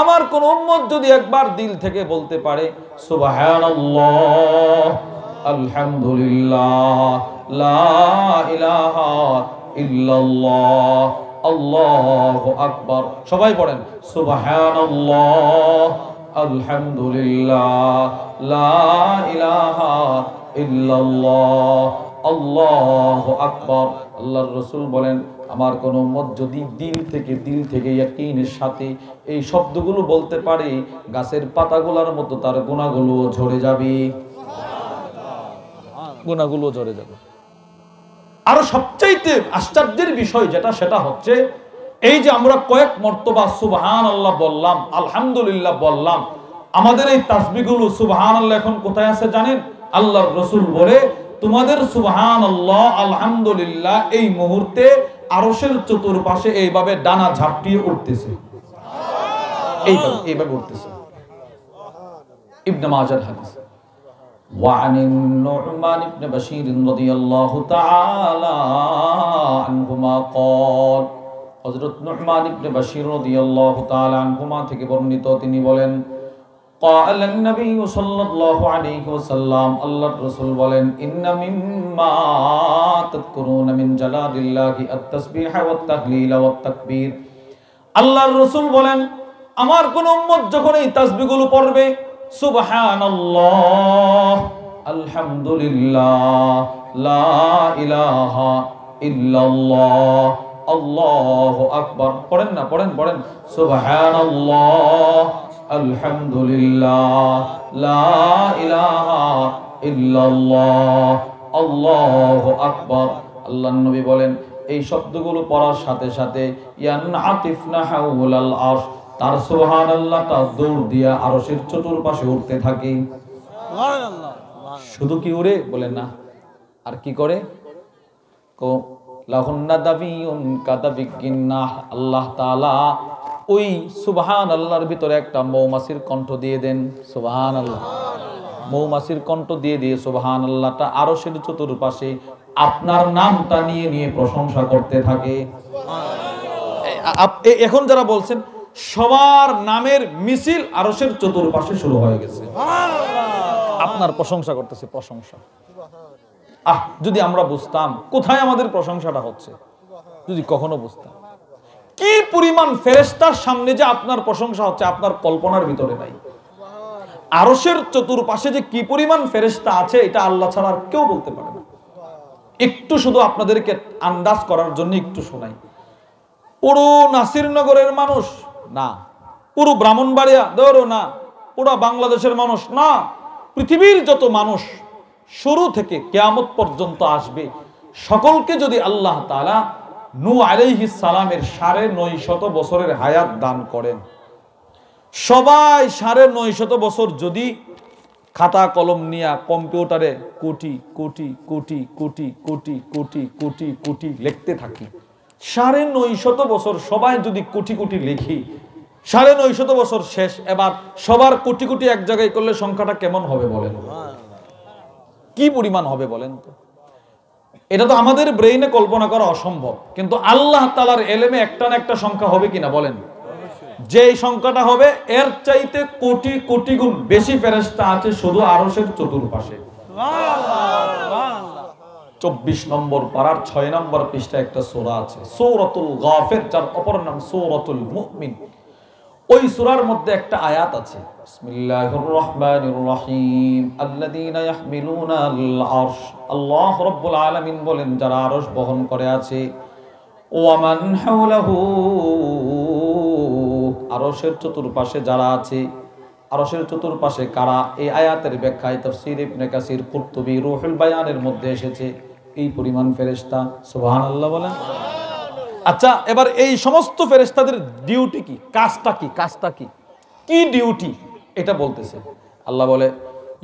আমার কোন উম্মত যদি একবার দিল থেকে বলতে পারে সুবহানাল্লাহ আলহামদুলিল্লাহ লা ইলাহা ইল্লাল্লাহ আল্লাহু আকবার। সবাই পড়েন সুবহানাল্লাহ আলহামদুলিল্লাহ লা ইলাহা ইল্লাল্লাহ আল্লাহু আকবার। আল্লাহর রাসূল বলেন, আমার কোন উম্মত যদি দিল থেকে ইয়াকিনের সাথে এই শব্দগুলো বলতে পারে, গাছের পাতাগুলোর মতো তার গুনাহগুলো ঝরে যাবে, গুনাহগুলো ঝরে যাবে। আর সবচাইতে আশ্চর্যের বিষয় যেটা, সেটা হচ্ছে এই যে আমরা কয়েক মর্তবা সুবহানাল্লাহ বললাম, আলহামদুলিল্লাহ বললাম, আমাদের এই তাসবিহগুলো সুবহানাল্লাহ এখন কোথায় আছে জানেন? আল্লাহর রাসূল বলে, তোমাদের সুবহানাল্লাহ আলহামদুলিল্লাহ এই মুহূর্তে আরশের চতুর্পাশে এইভাবে ডানা ঝাপটিয়ে উঠতেছে, এইভাবে উঠতেছে। ইবনে মাজার হাদিস। وعن النعمان بن بشير رضي الله تعالى عنهما قال, হযরত নু'মান ইবনে বাশীর রাদিয়াল্লাহু তাআলা আনহুমা থেকে বর্ণিত, তিনি বলেন, قال النبي صلى الله عليه وسلم, আল্লাহর রাসূল বলেন, ইন্না মিম্মা তাযকুরুনা মিন জালালিল্লাহি আত-তাসবিহ ওয়াত তাহলিল ওয়াত তাকবীর। আল্লাহর রাসূল বলেন, আমার কোন উম্মত যখন এই তাসবিহগুলো পড়বে, সুবহানাল্লাহ আলহামদুলিল্লাহ লা ইলাহা ইল্লাল্লাহ আল্লাহু আকবার, পড়েন না, পড়েন সুবহানাল্লাহ আলহামদুলিল্লাহ লা ইলাহা ইল্লাল্লাহ আল্লাহু আকবার। আল্লাহর নবী বলেন, এই শব্দগুলো পড়ার সাথে সাথে ইয়ানআতিফনা হাওলাল আরশ, তার সুবহানাল্লাহটা দৌড় দিয়া আরশের চতুর্পাশে উঠতে থাকে। সুবহানাল্লাহ। শুধু কি উড়ে? বলেন না, আর কি করে? লাহুন্না দাবিউন কাদাবিকিন্নাহ, আল্লাহ তাআলা ওই সুবহানাল্লাহর ভিতরে একটা মৌমাছির কণ্ঠ দিয়ে দেন। সুবহানাল্লাহ, মৌমাছির কণ্ঠ দিয়ে সুবহানাল্লাহটা আরশের চতুর্পাশে আপনার নামটা নিয়ে প্রশংসা করতে থাকে। এখন যারা বলছেন সবার নামের মিছিল আরশের চতুর্পাশে শুরু হয়ে গেছে, আপনার প্রশংসা করতেছে, প্রশংসা। যদি আমরা বুঝতাম কোথায় আমাদের প্রশংসাটা হচ্ছে, যদি কখনো বুঝতাম কি পরিমাণ ফেরেশতার সামনে যে আপনার প্রশংসা হচ্ছে, আপনার কল্পনার ভিতরে নাই। আরশের চতুর্পাশে যে কি পরিমাণ ফেরেশতা আছে, এটা আল্লাহ ছাড়া আর কেউ বলতে পারে না। একটু শুধু আপনাদেরকে আন্দাজ করার জন্য একটু শোনাই। পুরো নাসিরনগরের মানুষ না, পুরো ব্রাহ্মণবাড়িয়া ধরো না, পুরো বাংলাদেশের মানুষ না, পৃথিবীর যত মানুষ শুরু থেকে কিয়ামত পর্যন্ত আসবে, সকলকে যদি আল্লাহ তাআলা নূহ আলাইহিস সালামের ৯৫০ বছরের হায়াত দান করেন, সবাই ৯৫০ বছর যদি খাতা কলম নিয়ে কম্পিউটারে কোটি কোটি কোটি কোটি কোটি কোটি কোটি কোটি লিখতে থাকি, ৯৫০ বছর সবাই যদি কোটি কোটি লিখি, ৯৫০ বছর শেষ, এবার সবার কোটি কোটি এক জায়গায় করলে সংখ্যাটা কেমন হবে বলেন? কি পরিমাণ হবে বলেন তো? এটা তো আমাদের ব্রেইনে কল্পনা করা অসম্ভব, কিন্তু আল্লাহ তাআলার ইলমে একটা না একটা সংখ্যা হবে কিনা বলেন? যে সংখ্যাটা হবে এর চাইতে কোটি কোটি গুণ বেশি ফেরেশতা আছে শুধু আরশের চতুর্পাশে। সুবহানাল্লাহ। ২৪ নম্বর পারার ৬ নম্বর পৃষ্ঠায় একটা সূরা আছে, সূরাতুল গাফির, যার অপর নাম সূরাতুল মুমিন। ওই সূরার মধ্যে একটা আয়াত আছে, বিসমিল্লাহির রহমানির রহিম, আল্লাযীনা ইয়াহমিলুনাল আরশ, আল্লাহ রাব্বুল আলামিন বলেন, যারা আরশ বহন করে আছে, ওয়া মান হাওলাহু, আরশের চতুর্পাশে যারা আছে, আরশের চতুর্পাশে কারা? এই আয়াতের ব্যাখ্যায় তাফসীর ইবনে কাসির, কুরতুবী, রুহুল বায়ানের মধ্যে এসেছে এই পরিমাণ ফেরেশতা। সুবহানাল্লাহ বলেন। আচ্ছা, এবার এই সমস্ত ফেরেশতাদের ডিউটি কি, কাজটা কি, কাজটা কি, কি ডিউটি এটা বলতেছে। আল্লাহ বলে,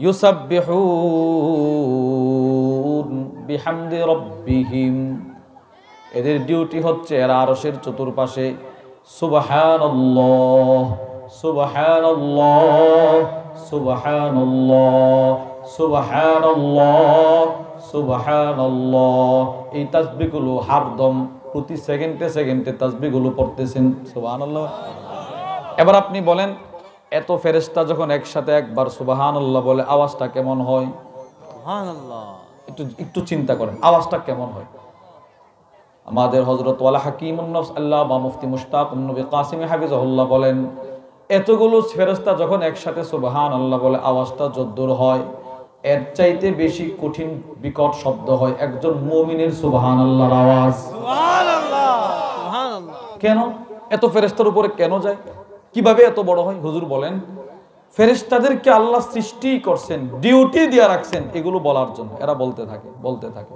ইউসাব্বিহুন বিহামদি রাব্বিহিম, এদের ডিউটি হচ্ছে এরা আরশের চতুর্পাশে সুবহানাল্লাহ সুবহানাল্লাহ সুবহানাল্লাহ সুবহানাল্লাহ সুবহানাল্লাহ, এই তাসবিহগুলো হরদম প্রতি সেকেন্ডে সেকেন্ডে তাসবিহগুলো পড়তেছেন। সুবহানাল্লাহ। এবার আপনি বলেন, এত ফেরেশতা যখন একসাথে একবার সুবহানাল্লাহ বলে, আওয়াজটা কেমন হয়? সুবহানাল্লাহ। একটু চিন্তা করেন আওয়াজটা কেমন হয়। আমাদের হযরত ওয়ালা হাকিমুন নফস আল্লামা মুফতি মুশতাক নবী কাসিম হাফিজাহুল্লাহ বলেন, এতগুলো ফেরেশতা যখন একসাথে সুবহানাল্লাহ বলে আওয়াজটা যদ্দূর হয়, এর চাইতে বেশি কঠিন বিকট শব্দ হয় একজন মুমিনের সুবহানাল্লাহর আওয়াজ। সুবহানাল্লাহ, সুবহানাল্লাহ। কেন এত ফেরেশতার উপরে কেন যায়, কিভাবে এত বড় হয়? হুজুর বলেন, ফেরেশতাদেরকে আল্লাহ সৃষ্টি করছেন, ডিউটি দিয়ে রাখছেন এগুলো বলার জন্য। এরা বলতে থাকে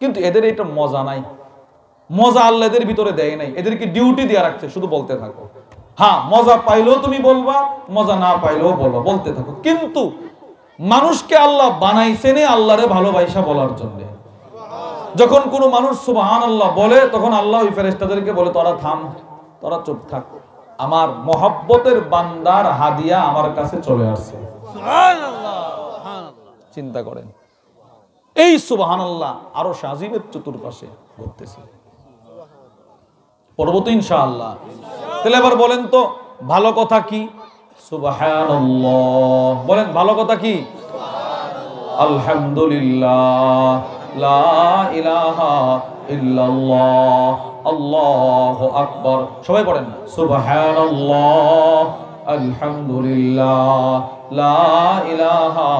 কিন্তু এদের এটা মজা নাই, মজা আল্লাহ এদের ভিতরে দেয় নাই, এদেরকে ডিউটি দিয়ে রাখছে শুধু বলতে থাকো। হ্যাঁ, মজা পাইলেও তুমি বলবা, মজা না পাইলেও বলবা, বলতে থাকো। কিন্তু মানুষকে আল্লাহ বানাইছেন আল্লাহরে ভালোবাসা বলার জন্য। যখন কোনো মানুষ সুবহানাল্লাহ বলে তখন আল্লাহ ওই ফেরেশতাদেরকে বলে, তোরা থাম, তোরা চুপ থাক, আমার মহব্বতের বান্দার হাদিয়া আমার কাছে চলে আসছে। সুবহানাল্লাহ, সুবহানাল্লাহ। চিন্তা করেন, এই সুবহানাল্লাহ আরো আজিমের চতুর্পাশে ঘুরতেছে। পড়ব তো ইনশাআল্লাহ। তাহলে এবার বলেন তো ভালো কথা কি? সুবহানাল্লাহ। বলেন ভালো কথা কি? আলহামদুলিল্লাহ, লা ইলাহা ইল্লাল্লাহ, আল্লাহু আকবার। সবাই পড়েন সুবহানাল্লাহ, আলহামদুলিল্লাহ, লা ইলাহা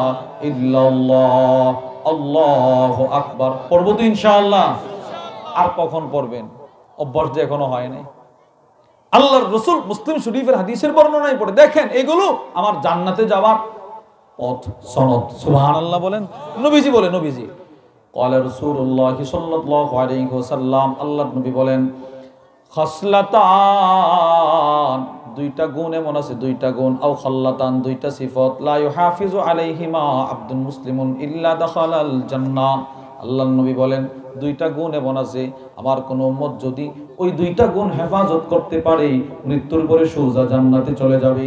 ইল্লাল্লাহ, আল্লাহু আকবার। পড়ব তো ইনশাআল্লাহ। আর কখন পড়বেন? অভ্যাস যে এখনো হয় নাই। আল্লাহর রাসূল মুসলিম শরীফের হাদিসের বর্ণনায় পড়ে দেখেন, এগুলো আমার জান্নাতে যাওয়ার পথ, সনদ। সুবহানাল্লাহ বলেন। নবীজি বলে, নবীজি ক্বালা রাসূলুল্লাহ সাল্লাল্লাহু আলাইহি ওয়াসাল্লাম, আল্লাহর নবী বলেন, খাসলাতান, দুইটা গুণ এমন আছে, দুইটা গুণ, আও খাল্লাতান, দুইটা সিফত, লা ইউহাফিজু আলাইহিমা আবদুন মুসলিমুন ইল্লা দাখালাল জান্নাহ। আল্লাহর নবী বলেন, দুইটা গুণ এমন আছে, আমার কোন উম্মত যদি ওই দুইটা গুণ হেফাজত করতে পারে, মৃত্যুর পরে সোজা জান্নাতে চলে যাবে।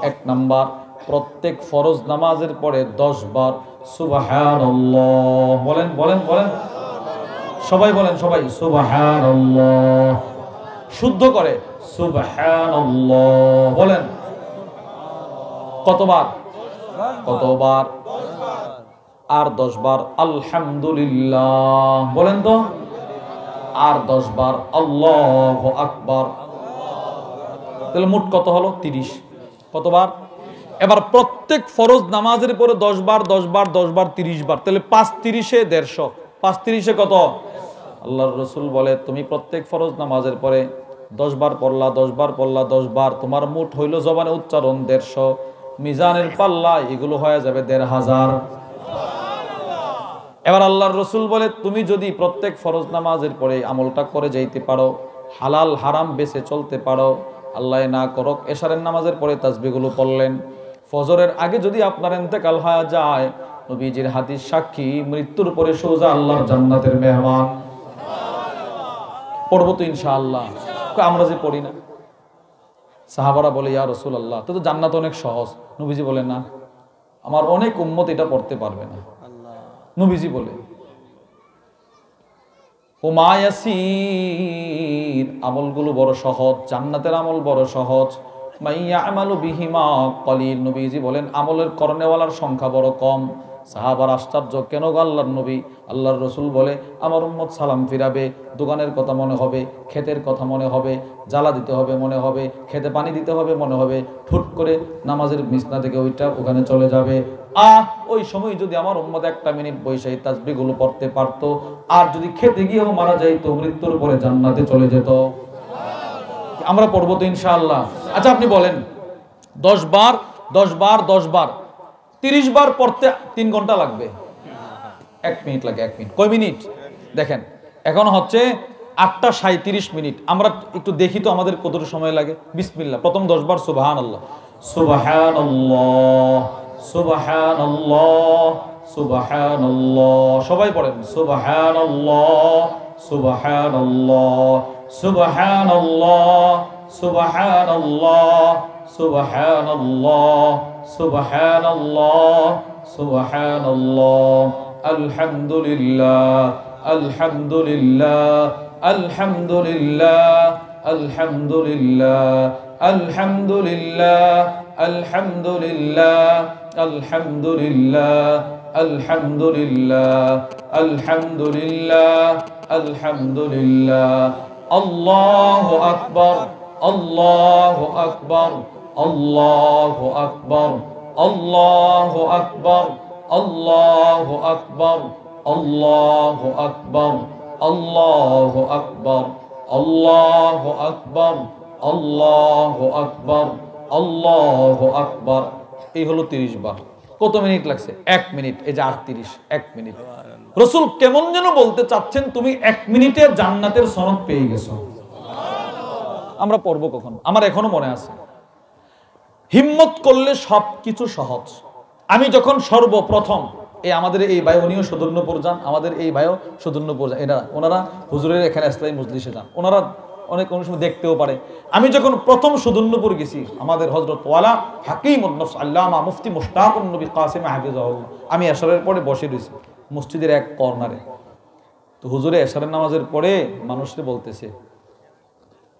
এক নাম্বার, প্রত্যেক ফরজ নামাজের পরে 10 বার সুবহানাল্লাহ বলেন, বলেন, বলেন, সবাই বলেন, সবাই সুবহানাল্লাহ, শুদ্ধ করে সুবহানাল্লাহ বলেন। কতবার? কতবার? আর 10 বার আলহামদুলিল্লাহ বলেন তো, আর 10 বার আল্লাহু আকবার। তাহলে মোট কত হলো? 30। কতবার? এবার প্রত্যেক ফরজ নামাজের পরে 10 বার 10 বার 10 বার 30 বার, তাহলে 5 30 এ 150। 5 30 এ কত? আল্লাহর রাসূল বলে, তুমি প্রত্যেক ফরজ নামাজের পরে 10 বার পড়লা, 10 বার পড়লা, 10 বার, তোমার মোট হইল জবানে উচ্চারণ 150, মিজানের পাল্লা এগুলো হয়ে যাবে 1500। এবার আল্লাহর রাসূল বলে, তুমি যদি প্রত্যেক ফরজ নামাজের পরে আমলটা করে যাইতে পারো, হালাল হারাম বেছে চলতে পারো, আল্লাহ না করক এশারের নামাজের পরে তাসবিহগুলো পড়লেন, ফজরের আগে যদি আপনার ইন্তেকাল হয়ে যায়, নবীজির হাদিস সাক্ষী, মৃত্যুর পরে সোজা আল্লাহর জান্নাতের মেহমান। পড়ব তো ইনশাআল্লাহ। আমরা যে পড়ি না। সাহাবারা বলে, ইয়া রাসূলুল্লাহ, তো জান্নাত অনেক সহজ। নবীজি বলে, না, আমার অনেক উম্মত এটা পড়তে পারবে না। নবীজি বলে, ওমা ইয়াসির, আমলগুলো বড় সহজ, জান্নাতের আমল বড় সহজ, মাইয়া আমালু বিহিমা কলিল। নবীজি বলেন, আমলের করনেওয়ালার সংখ্যা বড় কম। সাহাবার আশ্চর্য, কেন গো আল্লাহর নবী? আল্লাহর রাসূল বলে, আমার উম্মত সালাম ফিরাবে, দোকানের কথা মনে হবে, ক্ষেতের কথা মনে হবে, জ্বালা দিতে হবে মনে হবে, খেতে পানি দিতে হবে মনে হবে, ঠুট করে নামাজের বিছনা থেকে ওইটা ওখানে চলে যাবে। ওই সময় যদি আমার উম্মত 1 মিনিট বসে এই তাসবিহগুলো পড়তে পারতো, আর যদি খেতে গিয়েও মারা যাইতো, মৃত্যুর পরে জান্নাতে চলে যেত। আমরা পড়বো তো ইনশাআল্লাহ। আচ্ছা আপনি বলেন, 10 বার 10 বার 10 বার 30 বার পড়তে 3 ঘন্টা লাগবে? 1 মিনিট লাগে। 1 মিনিট। কয় মিনিট? দেখেন, এখন হচ্ছে 8টা 37 মিনিট। আমরা একটু দেখি তো আমাদের কতটুকু সময় লাগে। বিসমিল্লাহ। প্রথম 10 বার সুবহানাল্লাহ, সুবহানাল্লাহ, সুবহানাল্লাহ, সুবহানাল্লাহ। সবাই পড়েন সুবহানাল্লাহ, সুবহানাল্লাহ, সুবহানাল্লাহ, সুবহানাল্লাহ, সুবহানাল্লাহ, সুবহানাল্লাহ, সুবহানাল্লাহ, আলহামদুলিল্লাহ, আলহামদুলিল্লাহ, আলহামদুলিল্লাহ, আলহামদুলিল্লাহ, আলহামদুলিল্লাহ, আলহামদুলিল্লাহ, আলহামদুলিল্লাহ, আলহামদুলিল্লাহ আলহামদুলিল্লাহ আলহামদুলিল্লাহ আল্লাহু আকবার আল্লাহু আকবার আল্লাহু আকবার আল্লাহু আকবার আল্লাহু আকবার আল্লাহু আকবার আল্লাহু আকবার আল্লাহু আকবার আল্লাহু আকবার আল্লাহু আকবার। এই হলো 30 বার। কত মিনিট লাগছে? 1 মিনিট। এই যে 38, 1 মিনিট। রাসূল কেমন যেন বলতে চাচ্ছেন, তুমি 1 মিনিটে জান্নাতের সনদ পেয়ে গেছো। আমরা পড়বো কখন? আমার এখনো মনে আছে। হিম্মত করলে সবকিছু সহজ। আমি যখন সর্বপ্রথম আমাদের এই ভাই, উনিও সদুন্নপুর যান, আমাদের এই ভাইও সদুন্নপুর যান, ওনারা হুজুরের এখানে ইসলামী মজলিসে যান, ওনারা অনেক সময় দেখতেও পারে। আমি যখন প্রথম সদুন্নপুর গেছি, আমাদের হযরত ওয়ালা হাকিমুন নফস আল্লামা মুফতি মুশতাকুন নবী কাসিম হাফিজাহুল্লাহ, আমি এশারের পরে বসে রয়েছি মসজিদের এক কর্নারে। তো হুজুরে এশারের নামাজের পরে মানুষকে বলতেছে,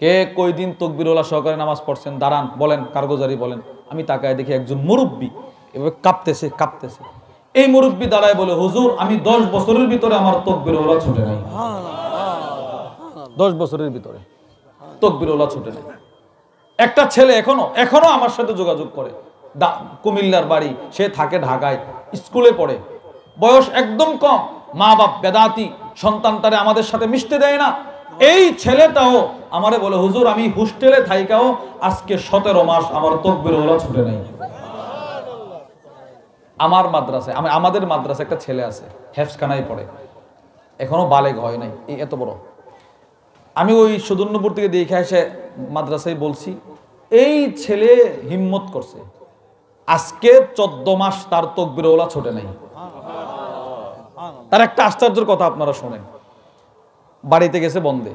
কে কই দিন তাকবীরওয়ালা সহকারে নামাজ পড়ছেন, দাঁড়ান, বলেন, কারগুজারি বলেন। আমি তাকায় দেখি একজন মুরব্বী এভাবে কাঁপতেছে। এই মুরব্বী দাঁড়ায় বলে, হুজুর আমি 10 বছরের ভিতরে আমার তাকবীরওয়ালা ছুটে নাই। 10 বছরের ভিতরে তাকবীরওয়ালা ছুটে নাই। একটা ছেলে এখনো আমার সাথে যোগাযোগ করে, কুমিল্লার বাড়ি, সে থাকে ঢাকায়, স্কুলে পড়ে, বয়স একদম কম, মা বাপ বেদাতি, সন্তানটারে আমাদের সাথে মিশতে দেয় না। এই ছেলেটাও আমারে বলে, হুজুর আমি হোস্টেলে থাইকাও আজকে 17 মাস আমার তাকবীরওয়ালা ছুটে নাই। আমার মাদ্রাসায়, আমাদের মাদ্রাসায় একটা ছেলে আছে, হেফজখানায় পড়ে, এখনো বালেগ হয় নাই, এত বড়। আমি ওই সদুন্নপুর থেকে দেখে এসে মাদ্রাসায় বলছি, এই ছেলে হিম্মত করছে, আজকে 14 মাস তার তাকবীরওয়ালা ছোটে নাই। তার একটা আশ্চর্যের কথা আপনারা শোনেন। বাড়িতে গেছে বন্ধে,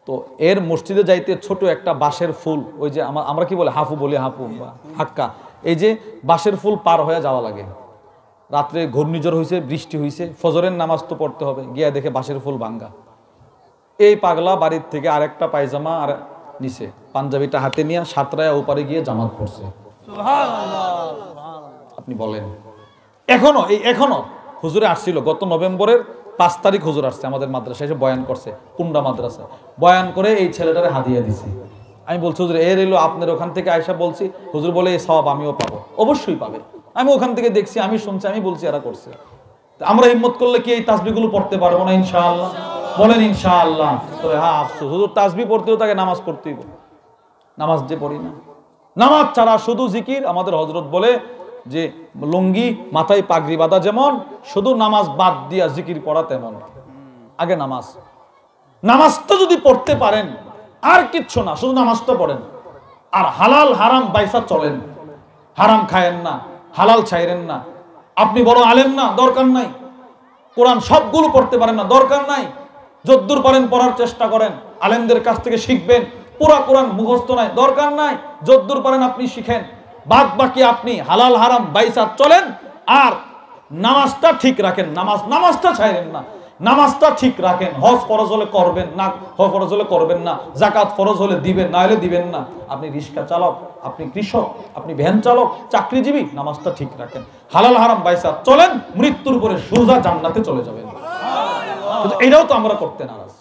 তো এর মসজিদে যাইতে ছোট একটা বাঁশের ফুল, ওই যে আমরা কি বলে হাফু বলি, হাফু বা হাক্কা, এই যে বাঁশের ফুল পার হয়ে যাওয়া লাগে। রাত্রে ঘূর্ণিঝড় হয়েছে, বৃষ্টি হয়েছে, ফজরের নামাজ তো পড়তে হবে, গিয়া দেখে বাঁশের ফুল ভাঙ্গা। এই পাগলা বাড়ির থেকে আরেকটা পায়জামা আর নিচে পাঞ্জাবিটা হাতে নিয়ে সাতরায় ওপারে গিয়ে জামাত পড়ছে। আপনি বলেন, এখনো হুজুরে আসছিল, গত নভেম্বরের 5 তারিখ হুজুর আসছে আমাদের মাদ্রাসায়, এসে বয়ান করছে, কুন্ডা মাদ্রাসা বয়ান করে এই ছেলেটারে হাদিয়া দিছি। আমি বলছি, হুজুর এর এলো আপনার ওখান থেকে আয়সা বলছি। হুজুর বলে, এই সওয়াব আমিও পাবো। অবশ্যই পাবে, আমি ওখান থেকে দেখছি, আমি শুনছি, আমি বলছি, এরা করছে। আমরা হিম্মত করলে কি এই তাসবিহগুলো পড়তে পারবো না? ইনশাআল্লাহ বলেন ইনশাআল্লাহ। তবে হ্যাঁ, আফসোস, হুজুর তাসবিহ পড়তেও তাকে নামাজ পড়তেই বলে, নামাজ যে পড়ি না। নামাজ ছাড়া শুধু জিকির। আমাদের হযরত বলে যে লুঙ্গি মাথায় পাগড়ি বাঁধা যেমন, শুধু নামাজ বাদ দিয়া জিকির পড়া তেমন। আগে নামাজটা যদি পড়তে পারেন, আর কিচ্ছু না, শুধু নামাজটা পড়েন। আর হালাল হারাম বাইসা চলেন, হারাম খায়েন না, হালাল ছাইরেন না। আপনি বড় আলেম না, দরকার নাই। কোরআন সবগুলো পড়তে পারেন না, দরকার নাই। যদ্দূর পারেন পড়ার চেষ্টা করেন, আলেমদের কাছ থেকে শিখবেন। পুরা কোরআন মুখস্থ নাই, দরকার নাই। যদ্দূর পারেন আপনি শিখেন, বাদ বাকি আপনি হালাল হারাম বাইসা চলেন। আর নামাজটা ঠিক রাখেন, নামাজটা ছাইরেন না, নামাজটা ঠিক রাখেন। হজ ফরজ হলে করবেন না, ফরজ হলে করবেন না। যাকাত ফরজ হলে দিবেন, না হলে দিবেন না। আপনি রিক্সা চালক, আপনি কৃষক, আপনি ভ্যান চালক, চাকরিজীবী, নামাজটা ঠিক রাখেন, হালাল হারাম বাইসা চলেন। মৃত্যুর পরে সোজা জান্নাতে চলে যাবেন। এটাও তো আমরা করতে নারাজ।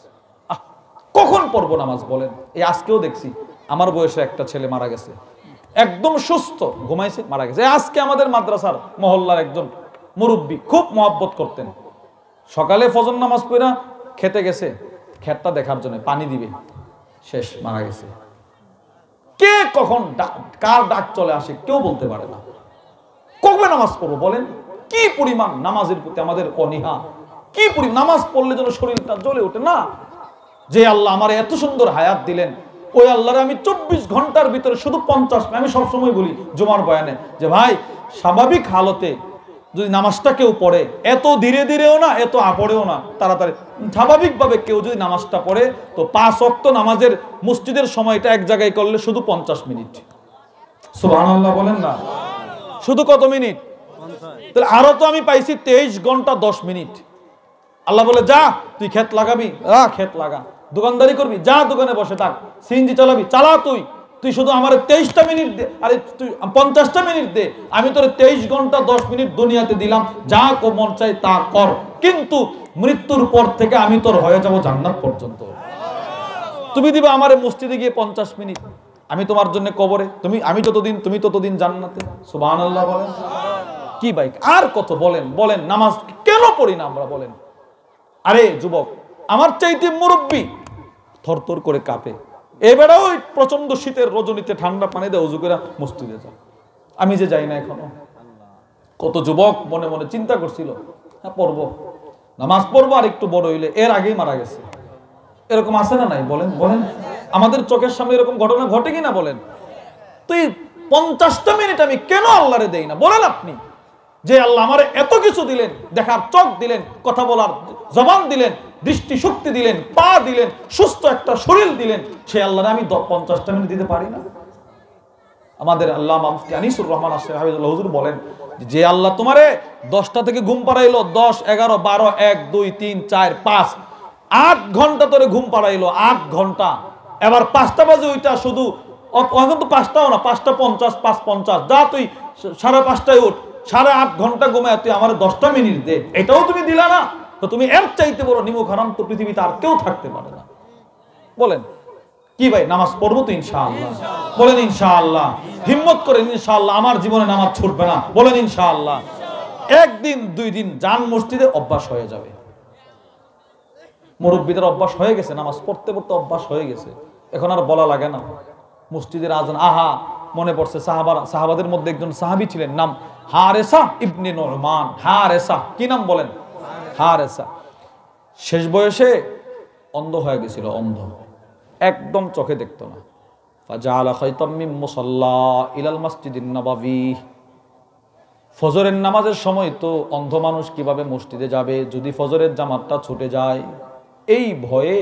কখন পড়বো নামাজ বলেন? এই আজকেও দেখছি আমার বয়সে একটা ছেলে মারা গেছে, একদম সুস্থ, ঘুমাইছে, মারা গেছে। আজকে আমাদের মাদ্রাসার মহল্লার একজন মুরব্বী, খুব মহব্বত করতেন, সকালে ফজর নামাজ পড়া খেতে গেছে, ক্ষেতটা দেখার জন্য পানি দিবে, শেষ, মারা গেছে। কে কখন কার ডাক চলে আসে কেউ বলতে পারে না। কবে নামাজ পড়বো বলেন? কি পরিমাণ নামাজের প্রতি আমাদের অনীহা, কি পরিমাণ নামাজ পড়লে যেন শরীরটা জ্বলে ওঠে না। যে আল্লাহ আমার এত সুন্দর হায়াত দিলেন, ওই আল্লাহর আমি 24 ঘন্টার ভিতরে শুধু 50, আমি সবসময় বলি জুমার বয়ানে যে ভাই, স্বাভাবিক হালতে যদি নামাজটা কেউ পড়ে, এত ধীরে ধীরেও না, এত আপড়েও না, তাড়াতাড়ি স্বাভাবিকভাবে কেউ যদি নামাজটা পড়ে, তো 5 ওয়াক্ত নামাজের মসজিদের সময়টা এক জায়গায় করলে শুধু 50 মিনিট। সুবহানাল্লাহ বলেন না? শুধু কত মিনিট? তাহলে আরো তো আমি পাইছি 23 ঘন্টা 10 মিনিট। আল্লাহ বলে, যা তুই ক্ষেত লাগাবি, ক্ষেত লাগা। দোকানদারি করবি, যা দোকানে বসে থাক। সিএনজি চালাবি, চালা। তুই তুই শুধু আমার 23টা মিনিট দে, আরে তুই 50টা মিনিট দে, আমি তোর 23 ঘন্টা 10 মিনিট দুনিয়াতে দিলাম, যা মন চাই তা কর, কিন্তু মৃত্যুর পর থেকে আমি তোর হয়ে যাব জান্নাত পর্যন্ত। তুমি দিবা আমার মসজিদে গিয়ে 50 মিনিট, আমি তোমার জন্য কবরে, আমি যতদিন তুমি ততদিন জান্নাতে। সুবহানাল্লাহ বলেন। কি ভাই আর কত বলেন, বলেন নামাজ কেন পড়ি না আমরা বলেন? আরে যুবক, আমার চাইতে মুরব্বী থরথর করে কাঁপে, এবারে ওই প্রচন্ড শীতের রজনীতে ঠান্ডা পানি দিয়ে ওযু করে মসজিদে যায়, আমি যে যাই না এখনো। কত যুবক মনে মনে চিন্তা করছিল, হ্যাঁ পড়বো, নামাজ পড়বো, আর একটু বড় হইলে, এর আগেই মারা গেছে। এরকম আছে না নাই বলেন? বলেন আমাদের চোখের সামনে এরকম ঘটনা ঘটে কিনা বলেন? তুই 50টা মিনিট আমি কেন আল্লাহরে দেই না বলেন আপনি? যে আল্লাহ আমার এত কিছু দিলেন, দেখার চোখ দিলেন, কথা বলার জবান দিলেন, দৃষ্টি শক্তি দিলেন, পা দিলেন, সুস্থ একটা শরীর দিলেন, সেই আল্লাহরে আমি 50টা মিনিট দিতে পারি না? আমাদের আল্লামা মুফতি আনিসুর রহমান আশরাফি হাফিজাহুল্লাহ হুজুর বলেন, যে আল্লাহ তোমারে 10টা থেকে ঘুম পাড়াইলো, 10, 11, 12, 1, 2, 3, 4, 5, 8 ঘন্টা ধরে ঘুম পাড়াইলো, 8 ঘন্টা। এবার 5টা বাজে ওইটা শুধু, এখন তো 5টাও না, 5:50, 5:50, যা তুই 5:30টায় উঠ, 8.5 ঘন্টা ঘুমায় তুই আমার 10টা মিনিট দে, এটাও তুমি দিলা না, তো তুমি এর চাইতে বড় নিমক হারাম তো পৃথিবীতে আর কেউ থাকতে পারে না। বলেন কি ভাই, নামাজ পড়বো তো ইনশাআল্লাহ? বলেন ইনশাআল্লাহ। হিম্মত করেন ইনশাআল্লাহ, আমার জীবনে নামাজ ছুটবে না, বলেন ইনশাআল্লাহ। একদিন 2 দিন যান মসজিদে, অভ্যাস হয়ে যাবে। মুরব্বীদের অভ্যাস হয়ে গেছে, নামাজ পড়তে পড়তে অভ্যাস হয়ে গেছে, এখন আর বলা লাগে না। মসজিদের আজান, আহা মনে পড়ছে, সাহাবাদের মধ্যে একজন সাহাবী ছিলেন, নাম হারেসা ইবনে নুরমান। হারেসা, কি নাম বলেন? হারেসা। শেষ বয়সে অন্ধ হয়ে গেছিল, অন্ধ, একদম চোখে দেখতো না। ফাজাআলা খায়তাম মিন মুসাল্লা ইলাল মসজিদিন নববী। ফজরের নামাজের সময় তো অন্ধ মানুষ কিভাবে মসজিদে যাবে, যদি ফজরের জামাতটা ছুটে যায়, এই ভয়ে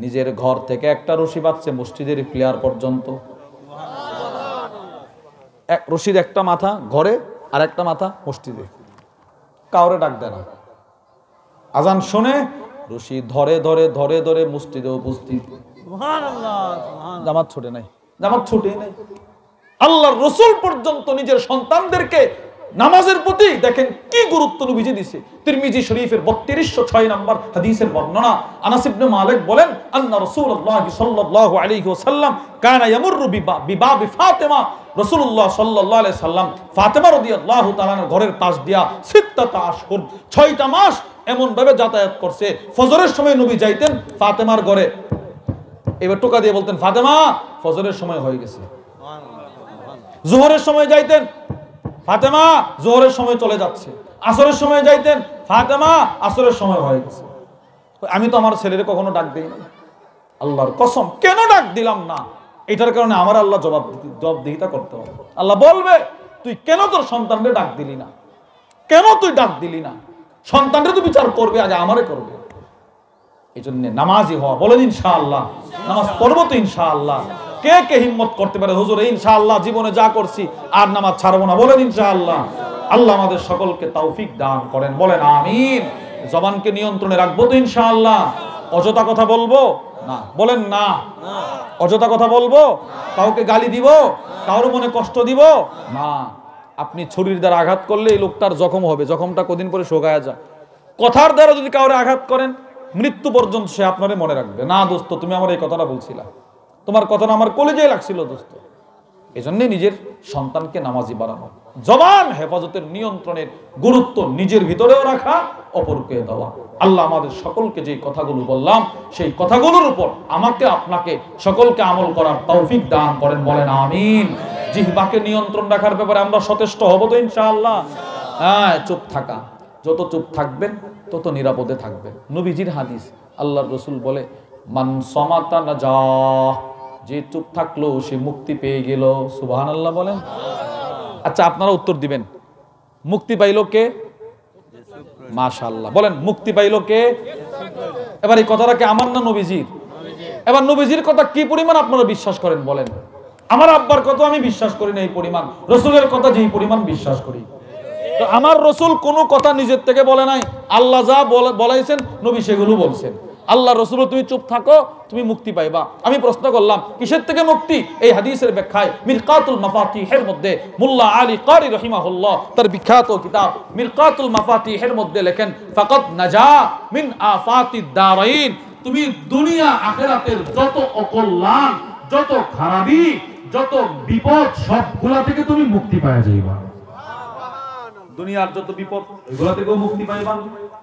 নিজের ঘর থেকে একটা রশি বাঁধছে মসজিদের প্লেয়ার পর্যন্ত। এক রশির একটা মাথা ঘরে আর একটা মাথা মসজিদে, কাউরে ডাক দেয় না। আজান শুনে রশি ধরে ধরে ধরে ধরে মসজিদে উপস্থিত। জামাত ছুটে নাই, জামাত ছুটে নাই। আল্লাহর রাসূল পর্যন্ত নিজের সন্তানদেরকে নামাজের প্রতি দেখেন কি গুরুত্ব নবীজি দিয়েছে। তিরমিজি শরীফের 3206 নম্বর হাদিসের বর্ণনা, আনাস ইবনে মালিক বলেন, আন্না রাসূলুল্লাহ সাল্লাল্লাহু আলাইহি ওয়াসাল্লাম কানা ইয়ামুরু বিবাবি ফাতিমা। রাসূলুল্লাহ সাল্লাল্লাহু আলাইহি সাল্লাম ফাতিমা রাদিয়াল্লাহু তাআলার ঘরের পাশ দিয়া 6টা আশহুর, 6টা মাস এমন ভাবে যাতায়াত করছে। ফজরের সময় নবী যাইতেন ফাতেমার ঘরে, এবার টোকা দিয়ে বলতেন, ফাতেমা ফজরের সময় হয়ে গেছে। যোহরের সময় যাইতেন, ফাতেমা যোহরের সময় চলে যাচ্ছে। আসরের সময় যাইতেন, ফাতেমা আসরের সময় হয়ে গেছে। আমি তো আমার ছেলেরে কখনো ডাক দেই না, আল্লাহর কসম কেন ডাক দিলাম না, এটার কারণে আমার আল্লাহ জবাবদিহিতা করতে হবে। আল্লাহ বলবে, তুই কেন তোর সন্তানরে ডাক দিলি না, কেন তুই ডাক দিলি না? সন্তানরে তো বিচার করবে, আগে আমারে করবে। এই জন্য নামাজি হওয়া, বলেন ইনশাআল্লাহ। নামাজ পড়বো তো ইনশাআল্লাহ। কে কে হিম্মত করতে পারে, হুজুর ইনশাআল্লাহ জীবনে যা করছি আর নামাজ ছাড়বো না, বলেন ইনশাআল্লাহ। আল্লাহ আমাদের সকলকে তৌফিক দান করেন, বলেন আমিন। জবানকে নিয়ন্ত্রণে রাখবো তো ইনশাআল্লাহ। অযথা কথা বলবো না, বলেন না। অযথা কথা বলবো, কাউকে গালি দিব, কারোর মনে কষ্ট দিব না। আপনি ছুরির দ্বারা আঘাত করলে এই লোকটার জখম হবে, জখমটা কদিন পরে শোকায়া যায়। কথার দ্বারা যদি কাউরে আঘাত করেন, মৃত্যু পর্যন্ত সে আপনারে মনে রাখবে না। দোস্ত তুমি আমার এই কথাটা বলছিলা, তোমার কথাটা আমার কলেজেই লাগছিল দোস্ত। এই জন্যে নিজের সন্তানকে নামাজি বানানো, জবান হেফাজতের নিয়ন্ত্রণের গুরুত্ব নিজের ভিতরেও রাখা, অপরকে দেওয়া। আল্লাহ আমাদের সকলকে যে কথাগুলো বললাম, সেই কথাগুলোর উপর আমাকে আপনাকে সকলকে আমল করার তৌফিক দান করেন, বলেন আমিন। জিহ্বাকে নিয়ন্ত্রণ রাখার ব্যাপারে আমরা সচেষ্ট হব তো ইনশাআল্লাহ। হ্যাঁ, চুপ থাকা, যত চুপ থাকবেন তত নিরাপদে থাকবেন। নবীজির হাদিস, আল্লাহর রাসূল বলে, মান সামাতা নাজা, যে চুপ থাকলো সে মুক্তি পেয়ে গেল। সুবহানাল্লাহ বলেন। আচ্ছা আপনারা উত্তর দিবেন, মুক্তি পাইলো কে? মাশাআল্লাহ বলেন, মুক্তি পাইলো কে? এবার এই কথাটা কি আমার না নবীজির? এবার নবীজির কথা কি পরিমাণ আপনারা বিশ্বাস করেন বলেন? আমার আব্বার কথা আমি বিশ্বাস করি না এই পরিমাণ, রাসূলের কথা যেই পরিমাণ বিশ্বাস করি। তো আমার রাসূল কোনো কথা নিজের থেকে বলে নাই, আল্লাহ যা বলাইছেন নবী সেগুলো বলছেন। আল্লাহ রাসূল তুমি চুপ থাকো, তুমি মুক্তি পাইবা। আমি প্রশ্ন করলাম কিসের থেকে মুক্তি? এই হাদিসের ব্যাখ্যায় মিরকাতুল মাফাতিহের মধ্যে মুল্লা আলী কারি রাহিমাহুল্লাহ তার বিখ্যাত কিতাব মিরকাতুল মাফাতিহের মধ্যে লেখেন, ফাকাদ নাজা মিন আফাতিদ দারাইন, তুমি দুনিয়া আখিরাতের যত অকল্যাণ, যত খারাপি, যত বিপদ সবগুলা থেকে তুমি মুক্তি পাওয়া যাইবা। দুনিয়ার যত বিপদ ওইগুলা থেকেও মুক্তি পাইবা,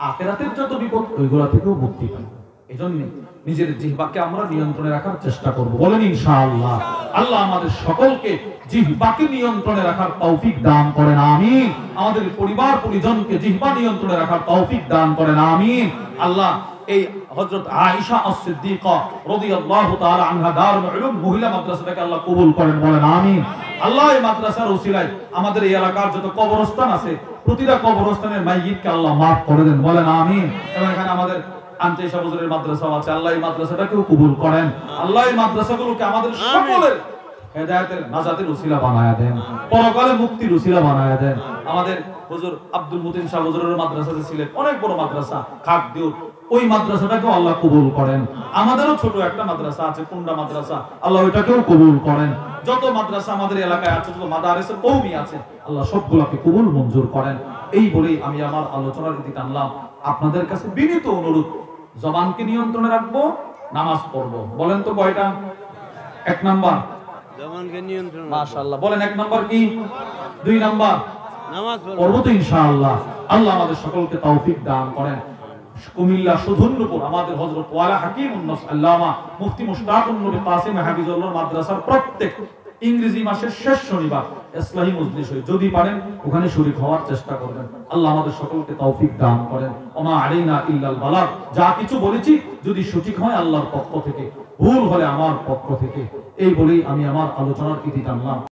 আখিরাতের যত বিপদ ওইগুলা থেকেও মুক্তি পাইবা। এজন্য নিজের জিহ্বাকে আমরা নিয়ন্ত্রণে রাখার চেষ্টা করব, বলেন ইনশাআল্লাহ। আল্লাহ আমাদের সকলকে জিহ্বাকে নিয়ন্ত্রণে রাখার তৌফিক দান করেন, আমিন। আমাদের পরিবার পরিজনকে জিহ্বা নিয়ন্ত্রণে রাখার তৌফিক দান করেন, আমিন। আল্লাহ এই হযরত আয়েশা আস-সিদ্দিকা রাদিয়াল্লাহু তাআলা আনহা দারুল উলুম মহিলা মাদ্রাসাটাকে আল্লাহ কবুল করেন, বলেন আমিন। আল্লাহ এই মাদ্রাসার ওসিলায় আমাদের এই এলাকার যত কবরস্থান আছে প্রতিটা কবরস্থানের মাইয়িতকে আল্লাহ maaf করে দেন, বলেন আমিন। এবং এখানে আমাদের আনচাইশা হুজুরের মাদ্রাসা আছে, আল্লাহ এই মাদ্রাসাটাকেও কবুল করেন। আল্লাহ এই মাদ্রাসাগুলোকে আমাদের সকলের হেদায়েতের নাজাতের ওসিলা বানায়া দেন, পরকালে মুক্তির ওসিলা বানায়া দেন। আমাদের হুজুর আব্দুল মতিন শাহ হুজুরের মাদ্রাসাতে ছিলেন, অনেক বড় মাদ্রাসা খাকদিউর, ওই মাদ্রাসাটাকেও আল্লাহ কবুল করেন। আমাদেরও ছোট একটা মাদ্রাসা আছে কুন্ডা মাদ্রাসা, আল্লাহ ওইটাকেও কবুল করেন। যত মাদ্রাসা আমাদের এলাকায় আছে, যত মাদারিসে কওমি আছে, আল্লাহ সবগুলোকে কবুল মঞ্জুর করেন। এই বলেই আমি আমার আলোচনার দিকে টানলাম। আপনাদের কাছে বিনীত অনুরোধ, জবানকে নিয়ন্ত্রণে রাখবো, নামাজ পড়বো। বলেন তো কয়টা? এক নাম্বার জবানকে নিয়ন্ত্রণ, মাশাআল্লাহ। বলেন এক নাম্বার কি? দুই নাম্বার নামাজ পড়বো তো ইনশাআল্লাহ। আল্লাহ আমাদের সকলকে তৌফিক দান করেন। কুমিল্লা সুধন্যপুর আমাদের হযরত ওয়ালা হাকিমুন্নাস আল্লামা মুফতি মুশতাকুন নবী কাসিম হাফিজুল্লাহ মাদ্রাসার প্রত্যেক ইংরেজি মাসের শেষ শনিবার ইসলাহি মজলিস হয়, যদি পারেন ওখানে শরীক হওয়ার চেষ্টা করবেন। আল্লাহ আমাদের সকলকে তৌফিক দান করেন। ওমা আলাইনা ইল্লাল বালাগ। যা কিছু বলেছি যদি সঠিক হয় আল্লাহর পক্ষ থেকে, ভুল হলে আমার পক্ষ থেকে। এই বলেই আমি আমার আলোচনার ইতি টানলাম।